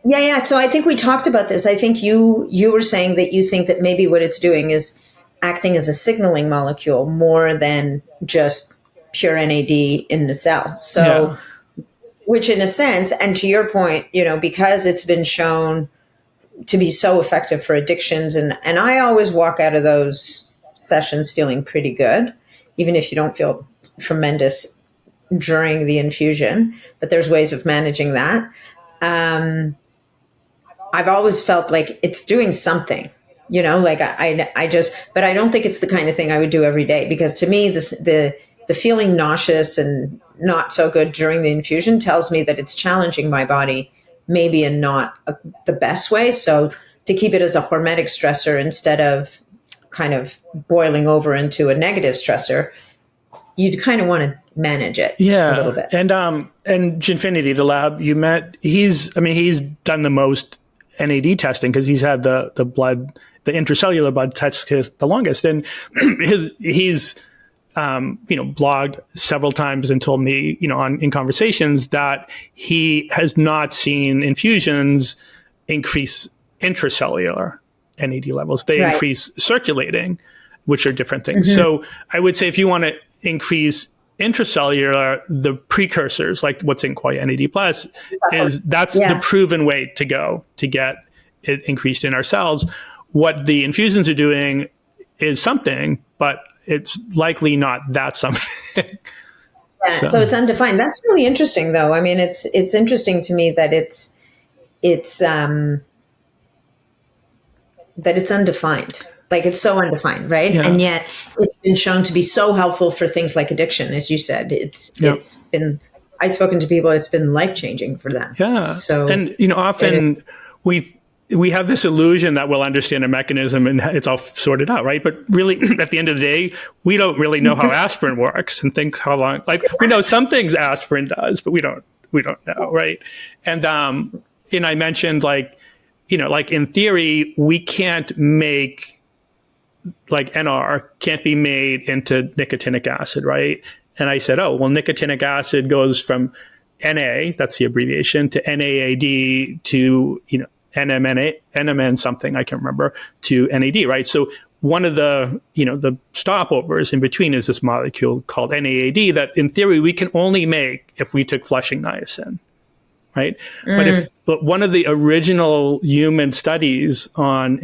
Yeah. So I think we talked about this. I think you were saying that you think that maybe what it's doing is acting as a signaling molecule more than just pure NAD in the cell. So, which in a sense, and to your point, because it's been shown to be so effective for addictions, and I always walk out of those sessions feeling pretty good, even if you don't feel tremendous during the infusion, but there's ways of managing that. I've always felt like it's doing something, I just, but I don't think it's the kind of thing I would do every day, because to me, the feeling nauseous and not so good during the infusion tells me that it's challenging my body, maybe in not the best way. So to keep it as a hormetic stressor instead of kind of boiling over into a negative stressor, you'd kind of want to manage it a little bit. And Ginfinity, the lab you met, he's done the most NAD testing because he's had the intracellular blood test the longest. And he's blogged several times and told me, in conversations that he has not seen infusions increase intracellular NAD levels. They Right. increase circulating, which are different things. So I would say if you want to increase intracellular, the precursors, like what's in Qualia NAD plus, that's the proven way to go to get it increased in our cells. What the infusions are doing is something, but it's likely not that something. Yeah, so it's undefined. That's really interesting, though. I mean, it's interesting to me that it's undefined. Like, it's so undefined, right? Yeah. And yet it's been shown to be so helpful for things like addiction, as you said. It's been, I've spoken to people, it's been life-changing for them. Yeah. So, and often we have this illusion that we'll understand a mechanism and it's all sorted out, right? But really, at the end of the day, we don't really know how aspirin works and think how long. Like, we know some things aspirin does, but we don't know, right? And I mentioned, like, like in theory, we can't make, like, NR can't be made into nicotinic acid, right? And I said, oh, well, nicotinic acid goes from NA, that's the abbreviation, to NAD to, NMN something, I can't remember, to NAD, right? So one of the, the stopovers in between is this molecule called NAD that in theory we can only make if we took flushing niacin, right? But one of the original human studies on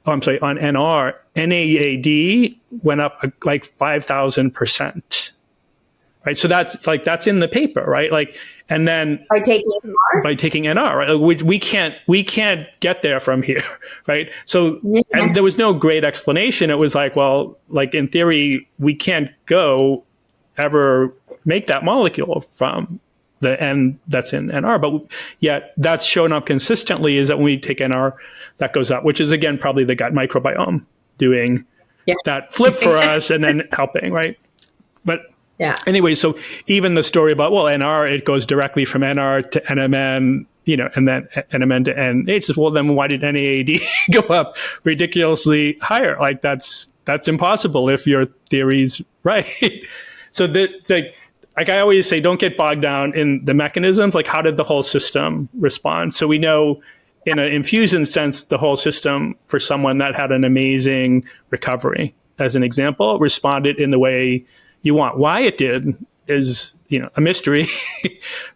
on NR, NAD went up like 5,000%. Right. So that's in the paper, right? Like, and then by taking NR, right? We can't get there from here. Right. So, and there was no great explanation. It was like, well, like in theory, we can't ever make that molecule from the N that's in NR, but yet that's shown up consistently is that when we take NR, that goes up, which is again, probably the gut microbiome doing that flip for us and then helping. Right. But anyway, so even the story about, well, NR, it goes directly from NR to NMN, and then NMN to NH. Well, then why did NAD go up ridiculously higher? Like, that's impossible if your theory's right. So like I always say, don't get bogged down in the mechanisms. Like, how did the whole system respond? So we know in an infusion sense, the whole system for someone that had an amazing recovery, as an example, responded in the way you want. Why it did is, a mystery,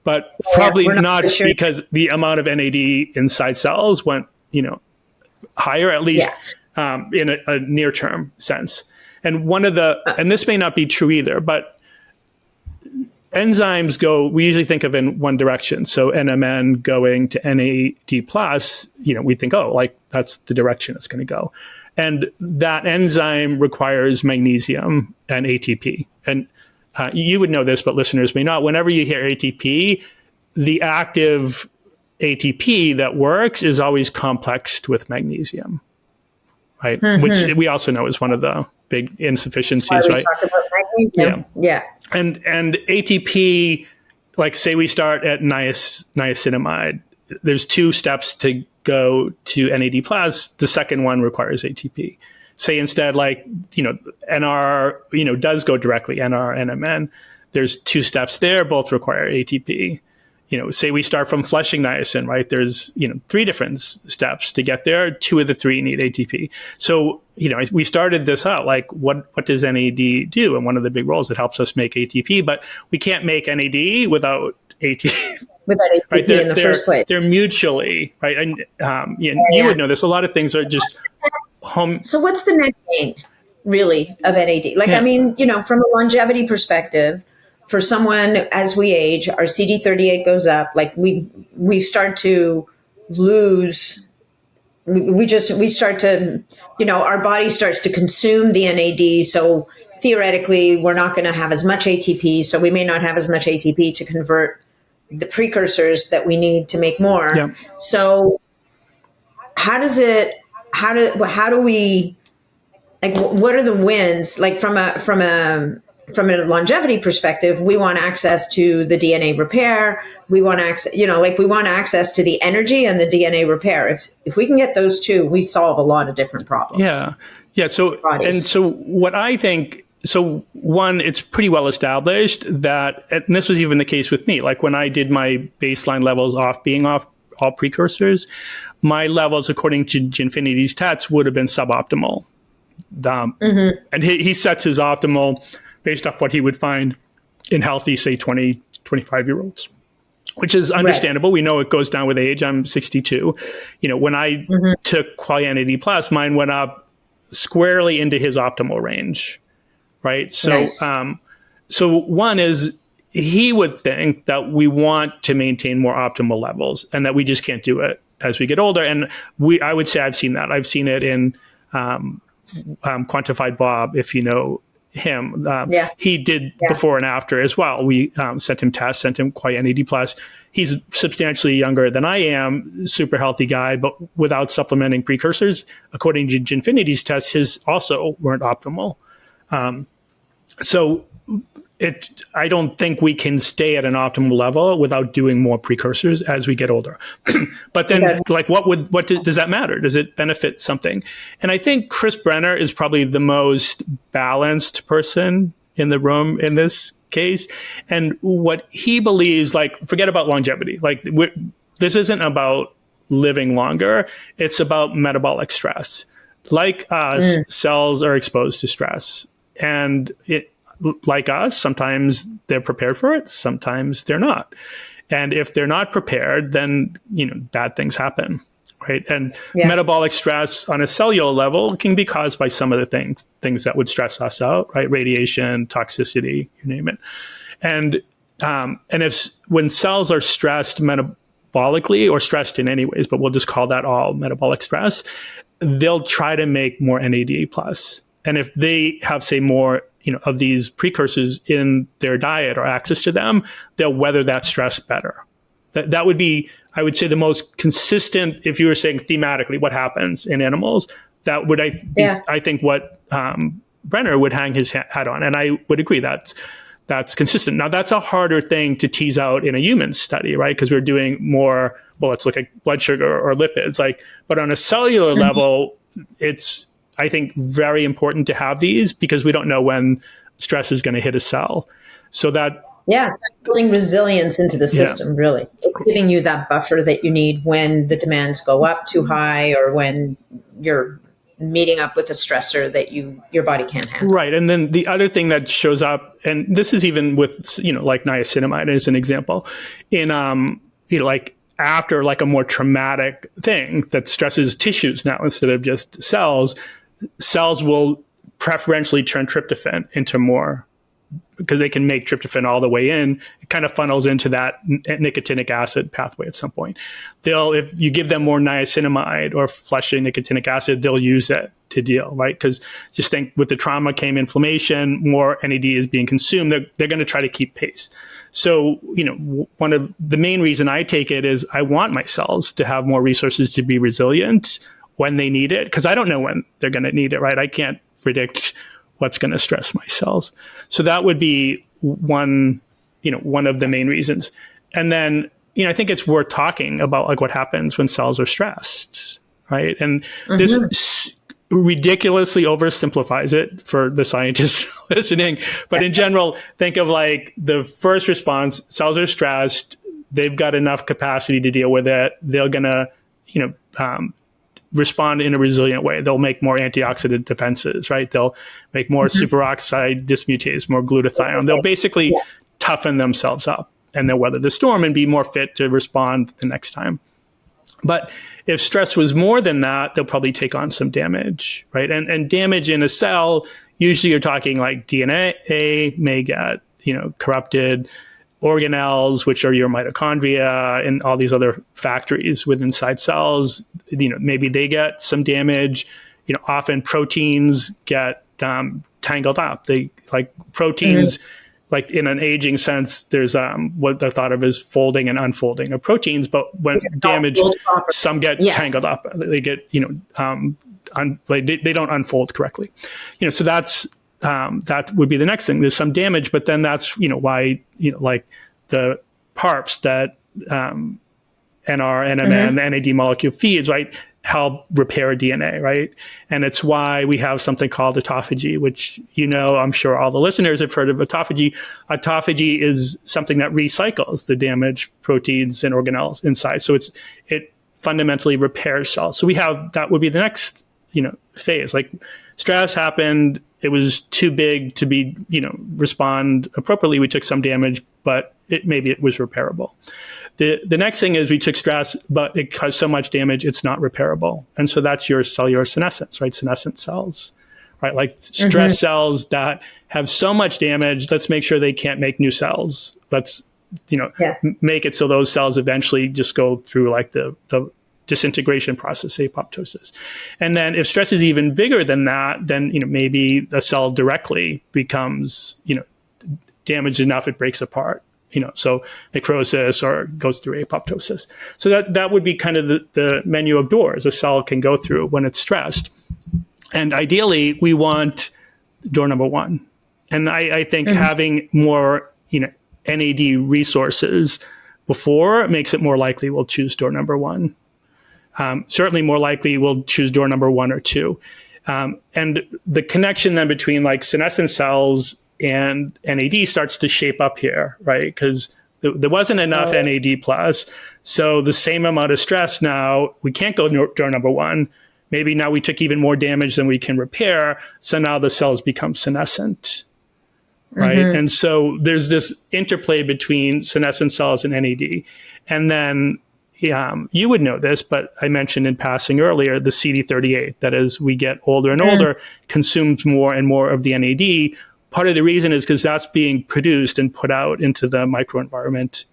but probably not sure. Because the amount of NAD inside cells went, higher, at least in a near-term sense. And and this may not be true either, but enzymes we usually think of in one direction. So NMN going to NAD plus, we think, oh, like that's the direction it's going to go. And that enzyme requires magnesium and ATP. And you would know this, but listeners may not. Whenever you hear ATP, the active ATP that works is always complexed with magnesium, right? Which we also know is one of the big insufficiencies, that's why we right? talk about magnesium. Yeah. And ATP, like say we start at niacinamide, there's 2 steps to go to NAD plus. The second one requires ATP. Say instead, like, NR, does go directly, NR, NMN. There's 2 steps there, both require ATP. Say we start from flushing niacin, right? There's, 3 different steps to get there. 2 of the 3 need ATP. So, we started this out, like, what does NAD do? And one of the big roles, it helps us make ATP, but we can't make NAD without ATP. Without ATP right? In the first place. They're mutually, right? And you would know this. A lot of things are just So what's the net gain, really, of NAD? Like, I mean, from a longevity perspective, for someone as we age, our CD38 goes up. Like we start to lose. We start to, our body starts to consume the NAD. So theoretically, we're not going to have as much ATP. So we may not have as much ATP to convert the precursors that we need to make more. Yeah. So how do we, like, what are the wins? Like from a longevity perspective, we want access to the DNA repair. We want access, we want access to the energy and the DNA repair. If we can get those 2, we solve a lot of different problems. Yeah. So, and so what I think, so one, it's pretty well established that, and this was even the case with me, like when I did my baseline levels being off all precursors, my levels, according to Ginfinity's tests, would have been suboptimal. And he sets his optimal based off what he would find in healthy, say, 20, 25-year-olds, which is understandable. Right. We know it goes down with age. I'm 62. When I took Qualia NAD+, mine went up squarely into his optimal range, right? So, nice. So one is he would think that we want to maintain more optimal levels and that we just can't do it as we get older. And I would say I've seen that. I've seen it in Quantified Bob, if you know him. He did before and after as well. We sent him tests, sent him Qualia NAD+. He's substantially younger than I am, super healthy guy, but without supplementing precursors. According to Ginfinity's tests, his also weren't optimal. So I don't think we can stay at an optimal level without doing more precursors as we get older. But then, what does that matter? Does it benefit something? And I think Chris Brenner is probably the most balanced person in the room in this case. And what he believes, forget about longevity. This isn't about living longer. It's about metabolic stress. Like us, cells are exposed to stress. And like us, sometimes they're prepared for it, sometimes they're not. And if they're not prepared, then bad things happen, right? And metabolic stress on a cellular level can be caused by some of the things that would stress us out, right? Radiation, toxicity, you name it. And when cells are stressed metabolically or stressed in any ways, but we'll just call that all metabolic stress, they'll try to make more NAD+. And if they have, say, more of these precursors in their diet or access to them, they'll weather that stress better. That would be, I would say, the most consistent, if you were saying thematically what happens in animals, that would, I think, what Brenner would hang his hat on. And I would agree that's consistent. Now, that's a harder thing to tease out in a human study, right? Because we're doing more, let's look at blood sugar or lipids. But on a cellular level, it's, I think, very important to have these because we don't know when stress is going to hit a cell. So that... it's building resilience into the system, really. It's giving you that buffer that you need when the demands go up too high or when you're meeting up with a stressor that your body can't handle. Right. And then the other thing that shows up, and this is even with, like niacinamide as an example, in, after a more traumatic thing that stresses tissues now instead of just cells will preferentially turn tryptophan into more, because they can make tryptophan all the way in. It kind of funnels into that nicotinic acid pathway at some point. If you give them more niacinamide or fleshing nicotinic acid, they'll use it to deal, right? Because just think, with the trauma came inflammation, more NAD is being consumed. They're going to try to keep pace. So, one of the main reason I take it is I want my cells to have more resources to be resilient when they need it, because I don't know when they're going to need it, right? I can't predict what's going to stress my cells. So that would be one of the main reasons. And then, I think it's worth talking about what happens when cells are stressed, right? And this ridiculously oversimplifies it for the scientists listening. But in general, think of the first response: cells are stressed, they've got enough capacity to deal with it, they're going to, respond in a resilient way. They'll make more antioxidant defenses, right? They'll make more superoxide dismutase, more glutathione. They'll basically toughen themselves up, and they'll weather the storm and be more fit to respond the next time. But if stress was more than that, they'll probably take on some damage, right? And damage in a cell, usually you're talking DNA may get, corrupted, organelles, which are your mitochondria and all these other factories within inside cells, maybe they get some damage. Often proteins get tangled up. They proteins, in an aging sense, there's what they're thought of as folding and unfolding of proteins. But when damaged, some get tangled up. They get, they don't unfold correctly. So that's that would be the next thing. There's some damage, but then that's why the PARPs that NR, NMN, the NAD molecule feeds, right? help repair DNA, right? And it's why we have something called autophagy, which, I'm sure all the listeners have heard of autophagy. Autophagy is something that recycles the damaged proteins and organelles inside. So it fundamentally repairs cells. So that would be the next, phase. Like stress happened, it was too big to be, respond appropriately. We took some damage, but maybe it was repairable. The next thing is we took stress, but it caused so much damage, it's not repairable. And so that's your cellular senescence, right? Senescent cells, right? Like stress cells that have so much damage, let's make sure they can't make new cells. Let's, make it so those cells eventually just go through like the disintegration process, apoptosis. And then if stress is even bigger than that, then, maybe the cell directly becomes, damaged enough it breaks apart. So necrosis or goes through apoptosis. So that would be kind of the menu of doors a cell can go through when it's stressed. And ideally, we want door number one. And I think having more, NAD resources before makes it more likely we'll choose door number one. Certainly more likely we'll choose door number 1 or 2. And the connection then between like senescent cells and NAD starts to shape up here, right? Because there wasn't enough NAD plus. So the same amount of stress now, we can't go door number 1. Maybe now we took even more damage than we can repair. So now the cells become senescent, right? And so there's this interplay between senescent cells and NAD. And then you would know this, but I mentioned in passing earlier, the CD38, that as we get older and older, consumes more and more of the NAD. Part of the reason is because that's being produced and put out into the microenvironment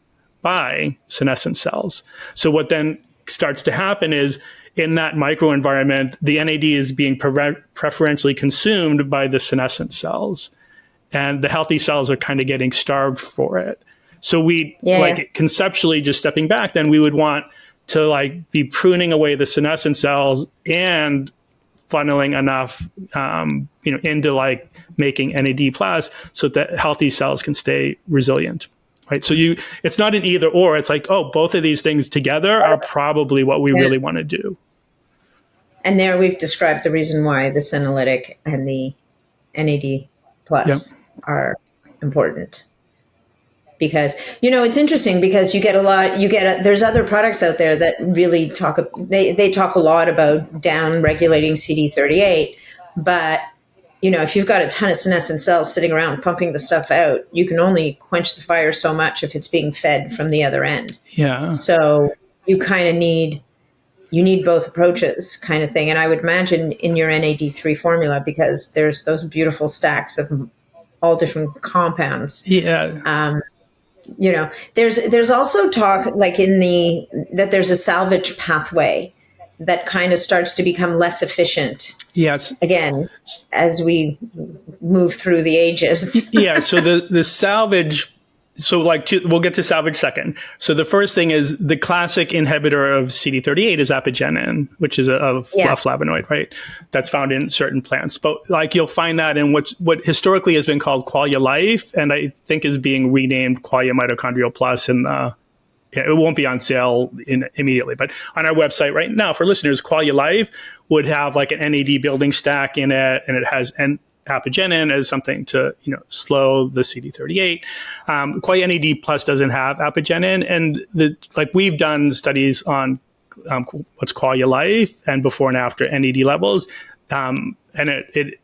by senescent cells. So what then starts to happen is in that microenvironment, the NAD is being preferentially consumed by the senescent cells. And the healthy cells are kind of getting starved for it. So like conceptually, just stepping back, then we would want to like be pruning away the senescent cells and funneling enough, into like making NAD plus so that healthy cells can stay resilient, right? So it's not an either or. It's like, both of these things together are probably what we really want to do. And there we've described the reason why the senolytic and the NAD plus are important. Because, it's interesting because there's other products out there that really talk a lot about down regulating CD38, but, if you've got a ton of senescent cells sitting around pumping the stuff out, you can only quench the fire so much if it's being fed from the other end. Yeah. So you kind of need both approaches kind of thing. And I would imagine in your NAD3 formula, because there's those beautiful stacks of all different compounds. Yeah. There's also talk like that there's a salvage pathway that kind of starts to become less efficient. Yes. Again, as we move through the ages. So the salvage. So we'll get to salvage second. So the first thing is the classic inhibitor of CD38 is apigenin, which is a flavonoid, right? That's found in certain plants. But you'll find that in what historically has been called Qualia Life, and I think is being renamed Qualia Mitochondrial Plus it won't be on sale immediately, but on our website right now for listeners, Qualia Life would have like an NAD building stack in it, and it has apigenin as something to slow the CD38. Qualia NAD Plus doesn't have apigenin, and we've done studies on what's Qualia Life and before and after NAD levels, and it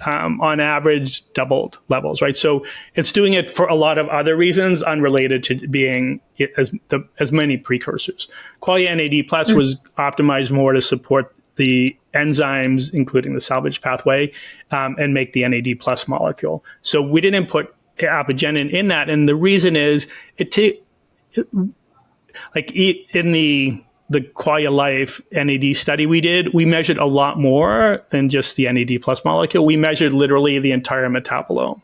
on average doubled levels, right? So it's doing it for a lot of other reasons unrelated to being as many precursors. Qualia NAD Plus was optimized more to support the enzymes, including the salvage pathway, and make the NAD plus molecule. So we didn't put apigenin in that. And the reason is in the Qualia Life NAD study we did, we measured a lot more than just the NAD plus molecule. We measured literally the entire metabolome,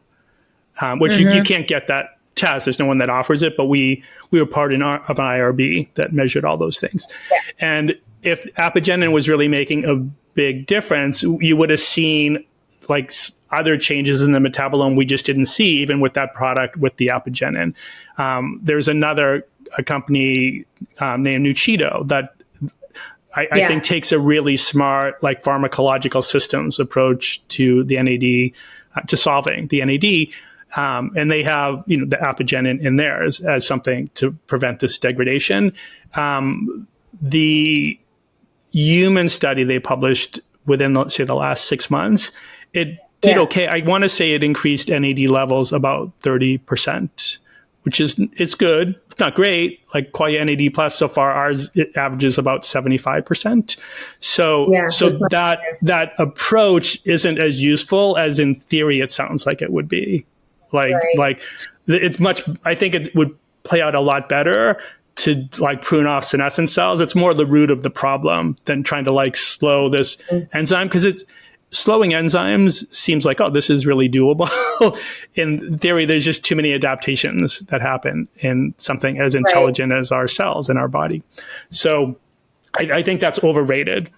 which you can't get that test. There's no one that offers it, but we were part of an IRB that measured all those things. Yeah. And if apigenin was really making a big difference, you would have seen other changes in the metabolome we just didn't see, even with that product with the apigenin. There's a company named Nuchido that I think takes a really smart, like pharmacological systems approach to the NAD, to solving the NAD. And they have, the apigenin in there as something to prevent this degradation. The human study they published within, let's say, the last 6 months, it did okay. I want to say it increased NAD levels about 30%, which it's good. It's not great. Like Qualia NAD Plus so far, ours it averages about 75%. So that approach isn't as useful as in theory it sounds like it would be. Like it's much. I think it would play out a lot better to like prune off senescent cells. It's more the root of the problem than trying to like slow this enzyme, because it's slowing enzymes seems like, oh, this is really doable. In theory, there's just too many adaptations that happen in something as intelligent as our cells in our body. So I think that's overrated.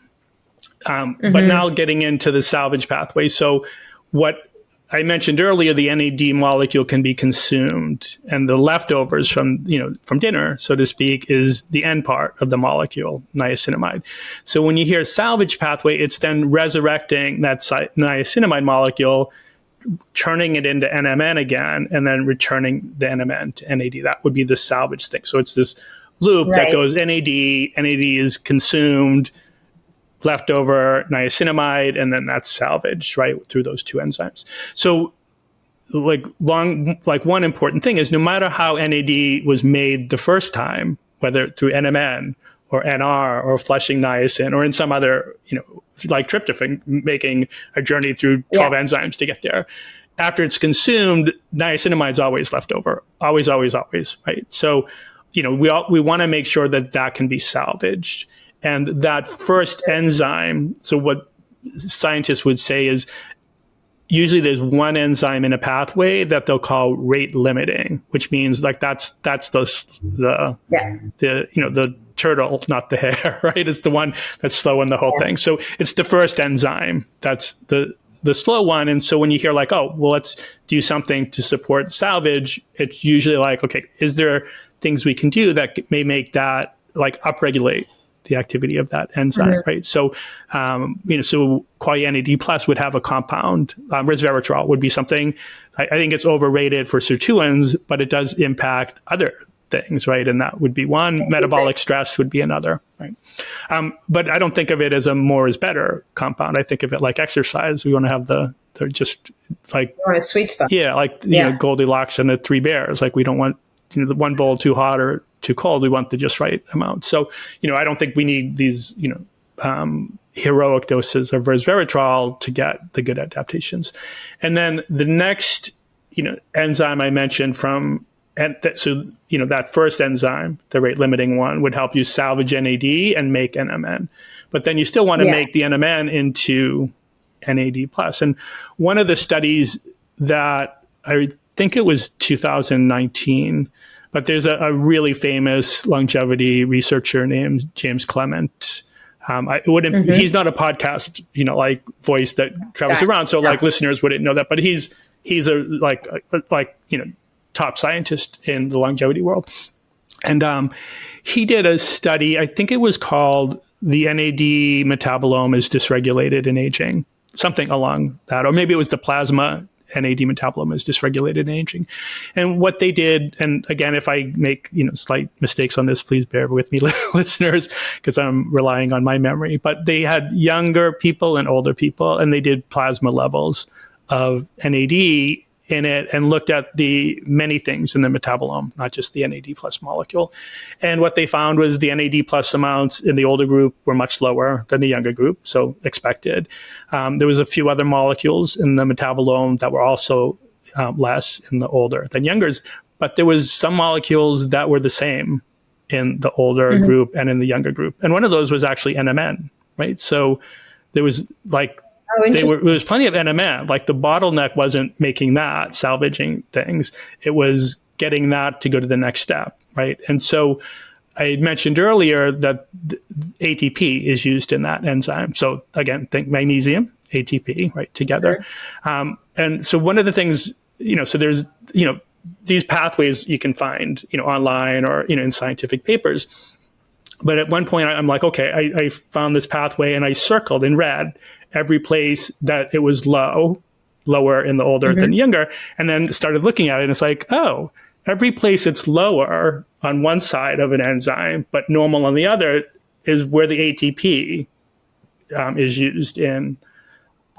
But now getting into the salvage pathway. So what I mentioned earlier, the NAD molecule can be consumed, and the leftovers from dinner, so to speak, is the end part of the molecule, niacinamide. So when you hear salvage pathway, it's then resurrecting that niacinamide molecule, turning it into NMN again, and then returning the NMN to NAD. That would be the salvage thing. So it's this loop that goes NAD is consumed, leftover niacinamide, and then that's salvaged, right, through those two enzymes. So one important thing is, no matter how NAD was made the first time, whether through NMN or NR or flushing niacin or in some other, like tryptophan, making a journey through 12 enzymes to get there, after it's consumed, niacinamide is always left over, always, right? So, we want to make sure that can be salvaged. And that first enzyme, so what scientists would say is usually there's one enzyme in a pathway that they'll call rate limiting, which means like that's the turtle, not the hare, right? It's the one that's slowing the whole thing. So it's the first enzyme that's the slow one. And so when you hear like, oh, well, let's do something to support salvage, it's usually like, okay, is there things we can do that may make that like upregulate the activity of that enzyme, right? So, so Qualia NAD Plus would have a compound. Resveratrol would be something, I think it's overrated for sirtuins, but it does impact other things, right? And that would be one. Metabolic stress would be another, right? But I don't think of it as a more is better compound. I think of it like exercise. We want to have the just like... You want a sweet spot. Yeah, like, Goldilocks and the three bears. Like we don't want the one bowl too hot or too cold. We want the just right amount. So, I don't think we need these, heroic doses of resveratrol to get the good adaptations. And then the next, enzyme I mentioned that first enzyme, the rate limiting one, would help you salvage NAD and make NMN. But then you still want to make the NMN into NAD plus. And one of the studies that I think it was 2019, but there's a really famous longevity researcher named James Clement. He's not a podcast, like voice that travels around. So like listeners wouldn't know that, but he's a top scientist in the longevity world. And he did a study, I think it was called The NAD Metabolome is Dysregulated in Aging, something along that, or maybe it was the plasma NAD metabolome is dysregulated in aging. And what they did, and again, if I make slight mistakes on this, please bear with me, listeners, because I'm relying on my memory. But they had younger people and older people, and they did plasma levels of NAD in it and looked at the many things in the metabolome, not just the NAD plus molecule. And what they found was the NAD plus amounts in the older group were much lower than the younger group, so expected. There was a few other molecules in the metabolome that were also less in the older than youngers, but there was some molecules that were the same in the older group and in the younger group. And one of those was actually NMN, right? So there was like, there was plenty of NMN. Like the bottleneck wasn't making that, salvaging things. It was getting that to go to the next step, right? And so I mentioned earlier that ATP is used in that enzyme. So again, think magnesium, ATP, right, together. And so one of the things, so there's, these pathways you can find, online or, in scientific papers. But at one point, I'm like, okay, I found this pathway, and I circled in red every place that it was lower in the older than younger, and then started looking at it, and it's like, oh, every place it's lower on one side of an enzyme, but normal on the other, is where the ATP is used in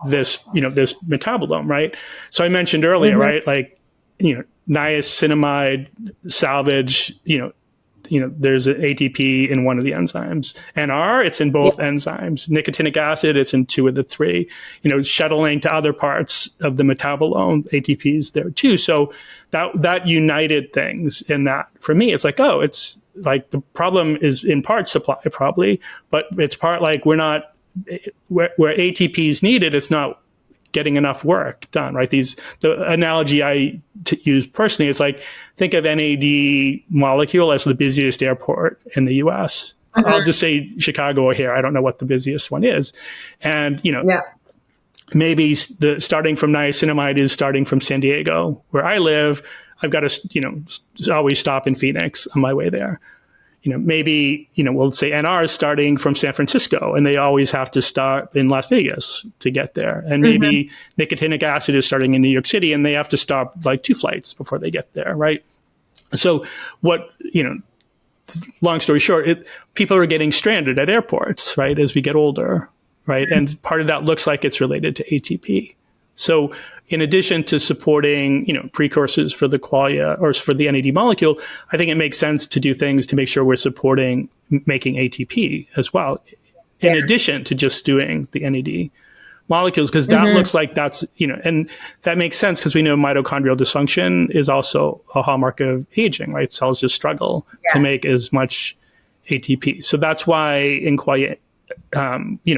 this, this metabolome, right? So I mentioned earlier, right, like, niacinamide, salvage, there's an ATP in one of the enzymes. NR, it's in both enzymes. Nicotinic acid, it's in 2 of the 3. Shuttling to other parts of the metabolome, ATP's there too. So that united things in that. For me, it's like, oh, it's like the problem is in part supply probably, but it's part like we're not, where ATP is needed, it's not getting enough work done, right? The analogy I use personally, it's like, think of NAD molecule as the busiest airport in the US. I'll just say Chicago or here. I don't know what the busiest one is. And, maybe starting from niacinamide is starting from San Diego, where I live. I've got to, always stop in Phoenix on my way there. Maybe, we'll say NR is starting from San Francisco, and they always have to stop in Las Vegas to get there. And maybe nicotinic acid is starting in New York City, and they have to stop like 2 flights before they get there, right? So long story short, people are getting stranded at airports, right, as we get older, right? And part of that looks like it's related to ATP. So in addition to supporting, precursors for the Qualia or for the NAD molecule, I think it makes sense to do things to make sure we're supporting making ATP as well, in addition to just doing the NAD molecules, because that looks like that's, and that makes sense because we know mitochondrial dysfunction is also a hallmark of aging, right? Cells just struggle to make as much ATP. So that's why in Qualia,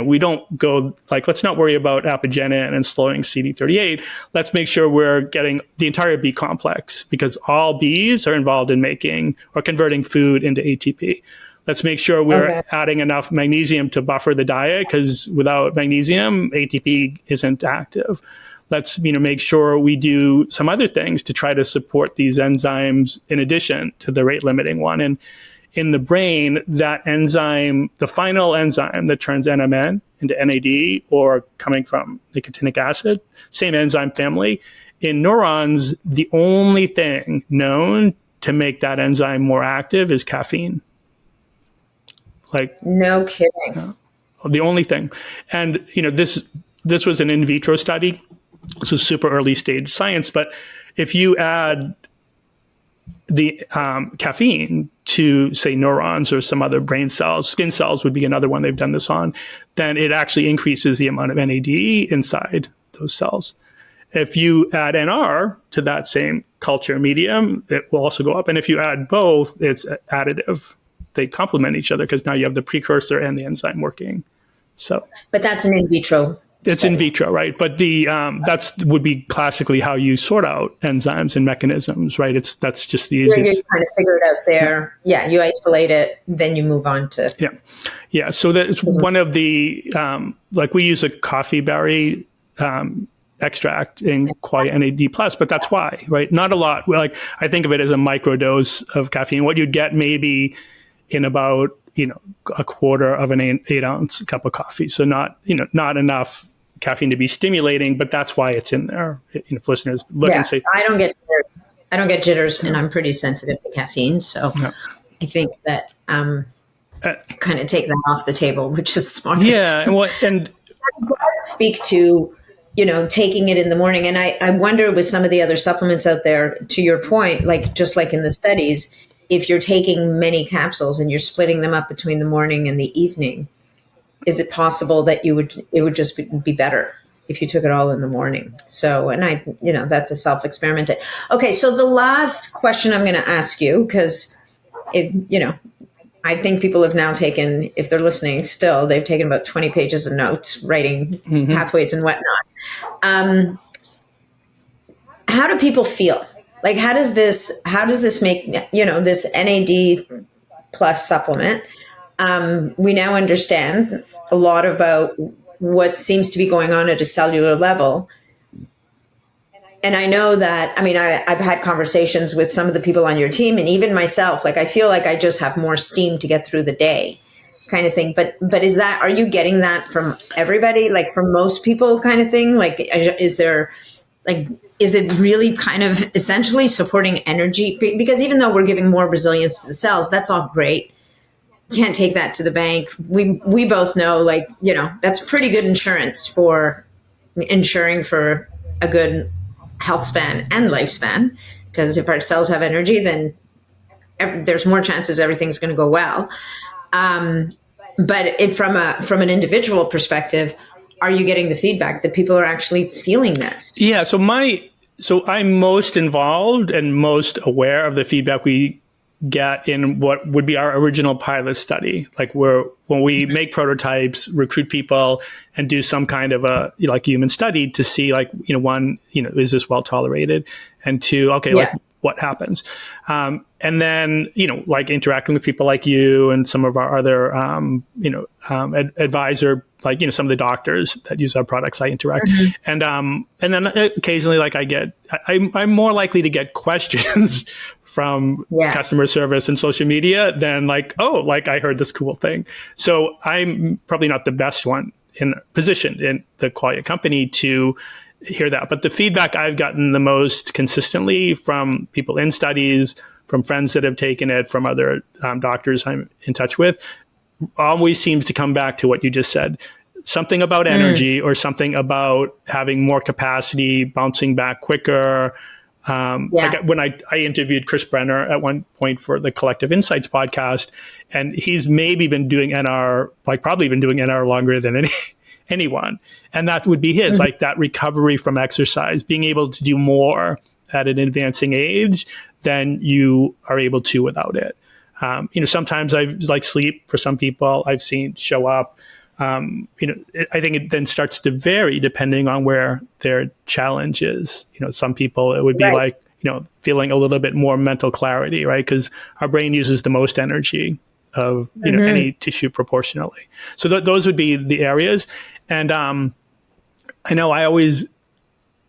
we don't go like, let's not worry about apigenin and slowing CD38. Let's make sure we're getting the entire B complex, because all Bs are involved in making or converting food into ATP. Let's make sure we're adding enough magnesium to buffer the diet, because without magnesium, ATP isn't active. Let's make sure we do some other things to try to support these enzymes in addition to the rate limiting one. And in the brain, that enzyme, the final enzyme that turns NMN into NAD, or coming from nicotinic acid, same enzyme family. In neurons, the only thing known to make that enzyme more active is caffeine. Like, no kidding. The only thing. And, this was an in vitro study. This was super early stage science. But if you add the caffeine to, say, neurons or some other brain cells, skin cells would be another one they've done this on, then it actually increases the amount of NAD inside those cells. If you add NR to that same culture medium, it will also go up. And if you add both, it's additive. They complement each other, because now you have the precursor and the enzyme working. So, but that's an in vitro. It's in vitro, right? But that's would be classically how you sort out enzymes and mechanisms, right? That's just the easiest. You kind of figure it out there. Yeah, you isolate it, then you move on to. Yeah. So that's one of the like, we use a coffee berry extract in Qualia NAD+, but that's why, right? Not a lot. Like, I think of it as a microdose of caffeine. What you'd get maybe in about a quarter of an 8-ounce cup of coffee. So not enough caffeine to be stimulating, but that's why it's in there. If listeners look and say, I don't get jitters, and I'm pretty sensitive to caffeine. So I think that kind of take that off the table, which is smart. Yeah. And speak to, taking it in the morning. And I wonder with some of the other supplements out there, to your point, like, just like in the studies, if you're taking many capsules and you're splitting them up between the morning and the evening, is it possible that it would just be better if you took it all in the morning? So, and that's a self-experiment. Okay. So the last question I'm going to ask you, because I think people have now taken, if they're listening still, they've taken about 20 pages of notes, writing pathways and whatnot. How do people feel? Like, how does this make, this NAD plus supplement? We now understand a lot about what seems to be going on at a cellular level. And I know that, I mean, I've had conversations with some of the people on your team and even myself, like I feel like I just have more steam to get through the day kind of thing. But are you getting that from everybody, like from most people kind of thing? Like, is it really kind of essentially supporting energy? Because even though we're giving more resilience to the cells, that's all great. Can't take that to the bank. We both know, like, that's pretty good insurance for ensuring for a good health span and lifespan. Because if our cells have energy, then there's more chances everything's going to go well. But from an individual perspective, are you getting the feedback that people are actually feeling this? Yeah. So I'm most involved and most aware of the feedback we get in what would be our original pilot study, like when we make prototypes, recruit people, and do some kind of a human study to see one, is this well tolerated, and two, okay, like what happens, and then interacting with people like you and some of our other advisor, some of the doctors that use our products I interact, and then occasionally I'm more likely to get questions from customer service and social media than I heard this cool thing. So I'm probably not the best one in position in the Qualia company to hear that. But the feedback I've gotten the most consistently from people in studies, from friends that have taken it, from other doctors I'm in touch with, always seems to come back to what you just said. Something about energy or something about having more capacity, bouncing back quicker. Like when I interviewed Chris Brenner at one point for the Collective Insights podcast, and he's maybe been doing NR, probably been doing NR longer than anyone. And that would be his, that recovery from exercise, being able to do more at an advancing age than you are able to without it. Sometimes sleep for some people I've seen show up. I think it then starts to vary depending on where their challenge is. Some people it would be feeling a little bit more mental clarity, right? Because our brain uses the most energy of any tissue proportionally. So those would be the areas. And I know I always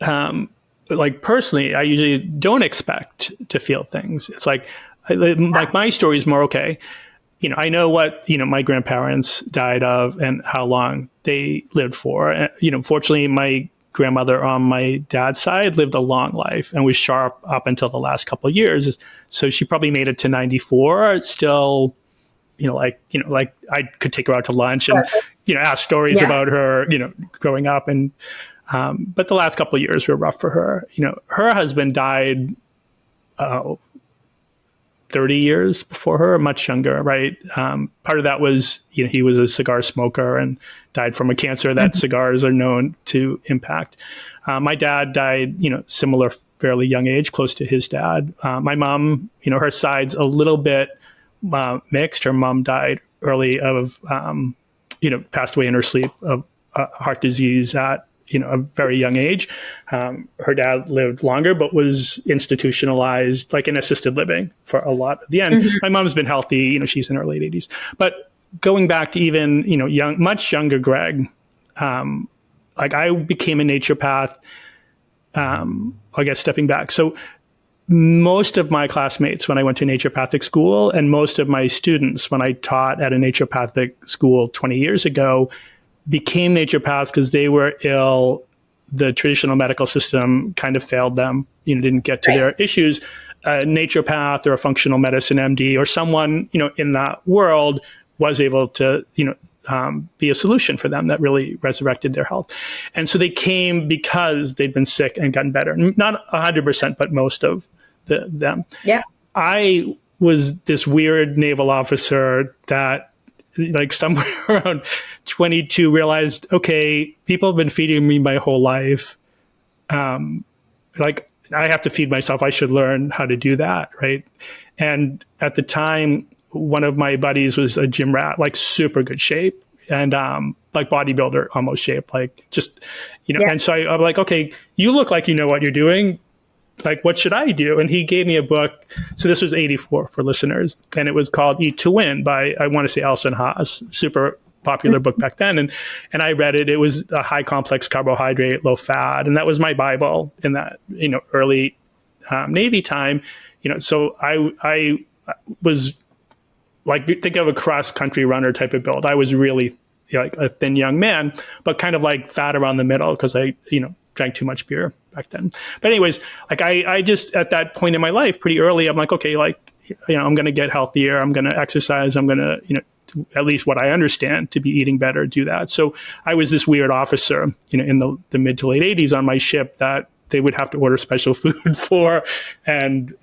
personally, I usually don't expect to feel things. It's like my story is more okay. I know what, my grandparents died of and how long they lived for. Fortunately, my grandmother on my dad's side lived a long life and was sharp up until the last couple of years. So she probably made it to 94, still, I could take her out to lunch and, ask stories about her, growing up. And, but the last couple of years were rough for her. Her husband died, 30 years before her, much younger, right? Part of that was, he was a cigar smoker and died from a cancer that cigars are known to impact. My dad died, similar, fairly young age, close to his dad. My mom, her side's a little bit mixed. Her mom died early of, passed away in her sleep of heart disease at, a very young age. Her dad lived longer, but was institutionalized, in assisted living for a lot at the end. My mom's been healthy, she's in her late 80s. But going back to even, much younger Greg, I became a naturopath, I guess stepping back. So most of my classmates when I went to naturopathic school and most of my students when I taught at a naturopathic school 20 years ago became naturopaths because they were ill. The traditional medical system kind of failed them, didn't get to their issues. A naturopath or a functional medicine MD or someone, in that world was able to, be a solution for them that really resurrected their health. And so they came because they'd been sick and gotten better. Not 100%, but most of them. Yeah. I was this weird naval officer that somewhere around 22 realized, okay, people have been feeding me my whole life. I have to feed myself. I should learn how to do that. Right. And at the time, one of my buddies was a gym rat, super good shape and bodybuilder almost shape, and so I'm like, okay, you look like you know what you're doing. What should I do? And he gave me a book. So this was 84 for listeners. And it was called Eat to Win by, I want to say, Elson Haas, super popular book back then. And I read it. It was a high complex carbohydrate, low fat. And that was my Bible in that, early Navy time. So I was like, think of a cross country runner type of build. I was really like a thin young man, but kind of like fat around the middle because I, drank too much beer back then. But anyways, like I just, at that point in my life, pretty early, I'm like, okay, like, I'm going to get healthier. I'm going to exercise. I'm going to, at least what I understand to be eating better, do that. So I was this weird officer, in the mid to late 80s on my ship that they would have to order special food for. And,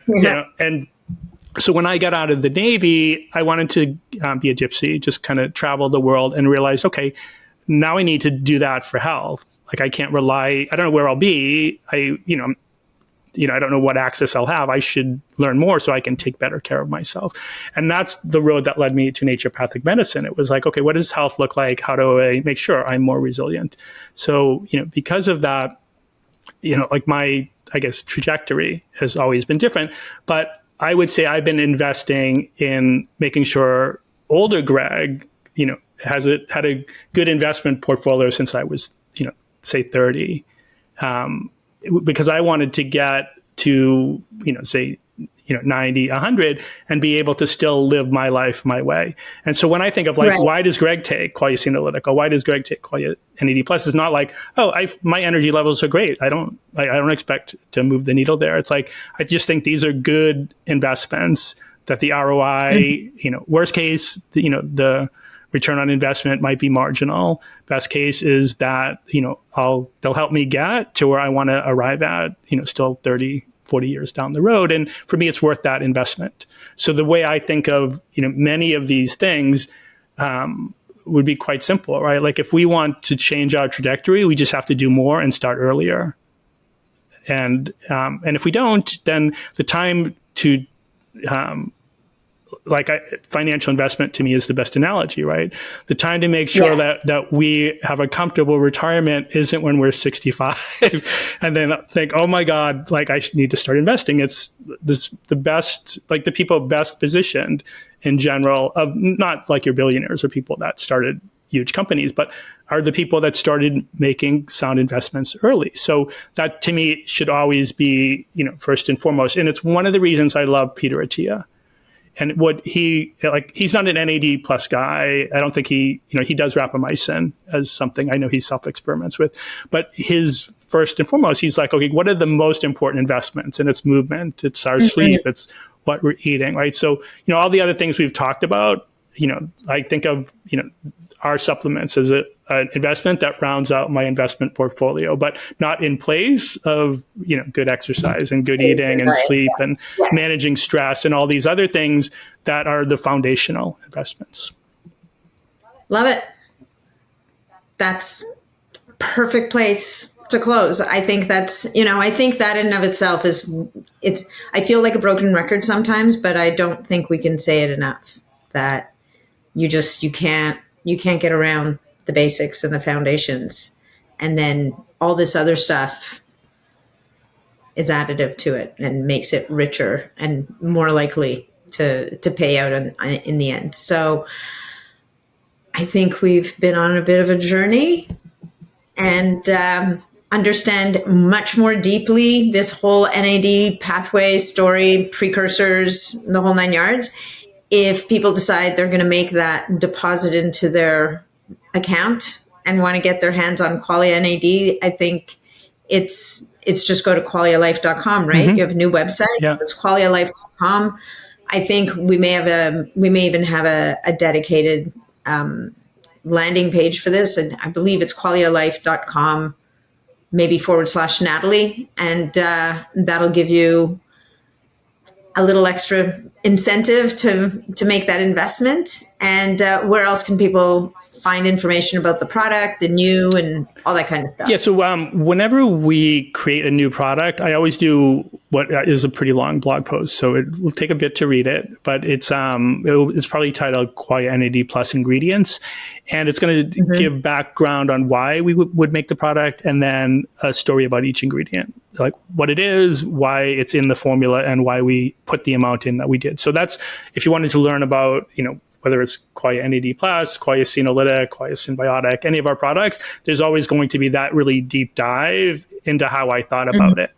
and so when I got out of the Navy, I wanted to be a gypsy, just kind of travel the world and realize, okay, now I need to do that for health. Like I can't rely, I don't know where I'll be. I don't know what access I'll have. I should learn more so I can take better care of myself. And that's the road that led me to naturopathic medicine. It was like, okay, what does health look like? How do I make sure I'm more resilient? So, because of that, like my, I guess, trajectory has always been different. But I would say I've been investing in making sure older Greg, had a good investment portfolio since I was, say 30. Because I wanted to get to, say, 90, 100 and be able to still live my life my way. And so when I think of like, why does Greg take Qualia Senolytic? Or why does Greg take Qualia NAD Plus? It's not like, my energy levels are great. I don't expect to move the needle there. It's like, I just think these are good investments that the ROI, worst case, the return on investment might be marginal. Best case is that, they'll help me get to where I want to arrive at, still 30, 40 years down the road. And for me, it's worth that investment. So the way I think of, many of these things would be quite simple, right? Like if we want to change our trajectory, we just have to do more and start earlier. And if we don't, then the time to, financial investment to me is the best analogy, right? The time to make sure that we have a comfortable retirement isn't when we're 65 and then think, oh my God, like I need to start investing. It's the best, like the people best positioned in general of not like your billionaires or people that started huge companies, but are the people that started making sound investments early. So that to me should always be, first and foremost. And it's one of the reasons I love Peter Attia. And what he's not an NAD plus guy. I don't think he does rapamycin as something I know he self-experiments with. But his first and foremost, he's like, okay, what are the most important investments? And it's movement, it's our sleep, it's what we're eating, right? So, all the other things we've talked about, I think of, our supplements as an investment that rounds out my investment portfolio, but not in place of, good exercise and good eating and sleep and managing stress and all these other things that are the foundational investments. Love it. That's perfect place to close. I think that's, I think that in and of itself I feel like a broken record sometimes, but I don't think we can say it enough that you can't get around the basics and the foundations. And then all this other stuff is additive to it and makes it richer and more likely to pay out in the end. So I think we've been on a bit of a journey and understand much more deeply this whole NAD pathway story, precursors, the whole 9 yards. If people decide they're going to make that deposit into their account and want to get their hands on Qualia NAD, I think it's just go to qualialife.com, right? You have a new website. Yeah. It's qualialife.com. I think we may even have a dedicated landing page for this. And I believe it's qualialife.com, maybe /Natalie. And that'll give you a little extra incentive to make that investment. And where else can people find information about the product and you and all that kind of stuff? Yeah. So whenever we create a new product, I always do what is a pretty long blog post. So it will take a bit to read it, but it's probably titled Qualia NAD Plus Ingredients. And it's going to give background on why we would make the product and then a story about each ingredient, like what it is, why it's in the formula, and why we put the amount in that we did. So that's, if you wanted to learn about, whether it's Qualia NAD Plus, Qualia Senolytic, Qualia Symbiotic, any of our products, there's always going to be that really deep dive into how I thought about it.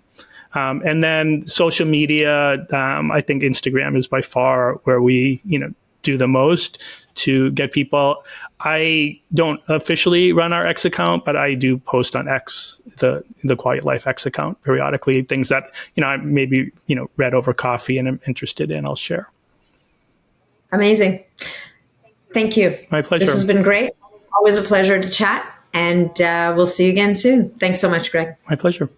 And then social media, I think Instagram is by far where we, do the most to get people. I don't officially run our X account, but I do post on X, the Qualia Life X account periodically, things that, I maybe, read over coffee and I'm interested in, I'll share. Amazing. Thank you. My pleasure. This has been great. Always a pleasure to chat, and we'll see you again soon. Thanks so much, Greg. My pleasure.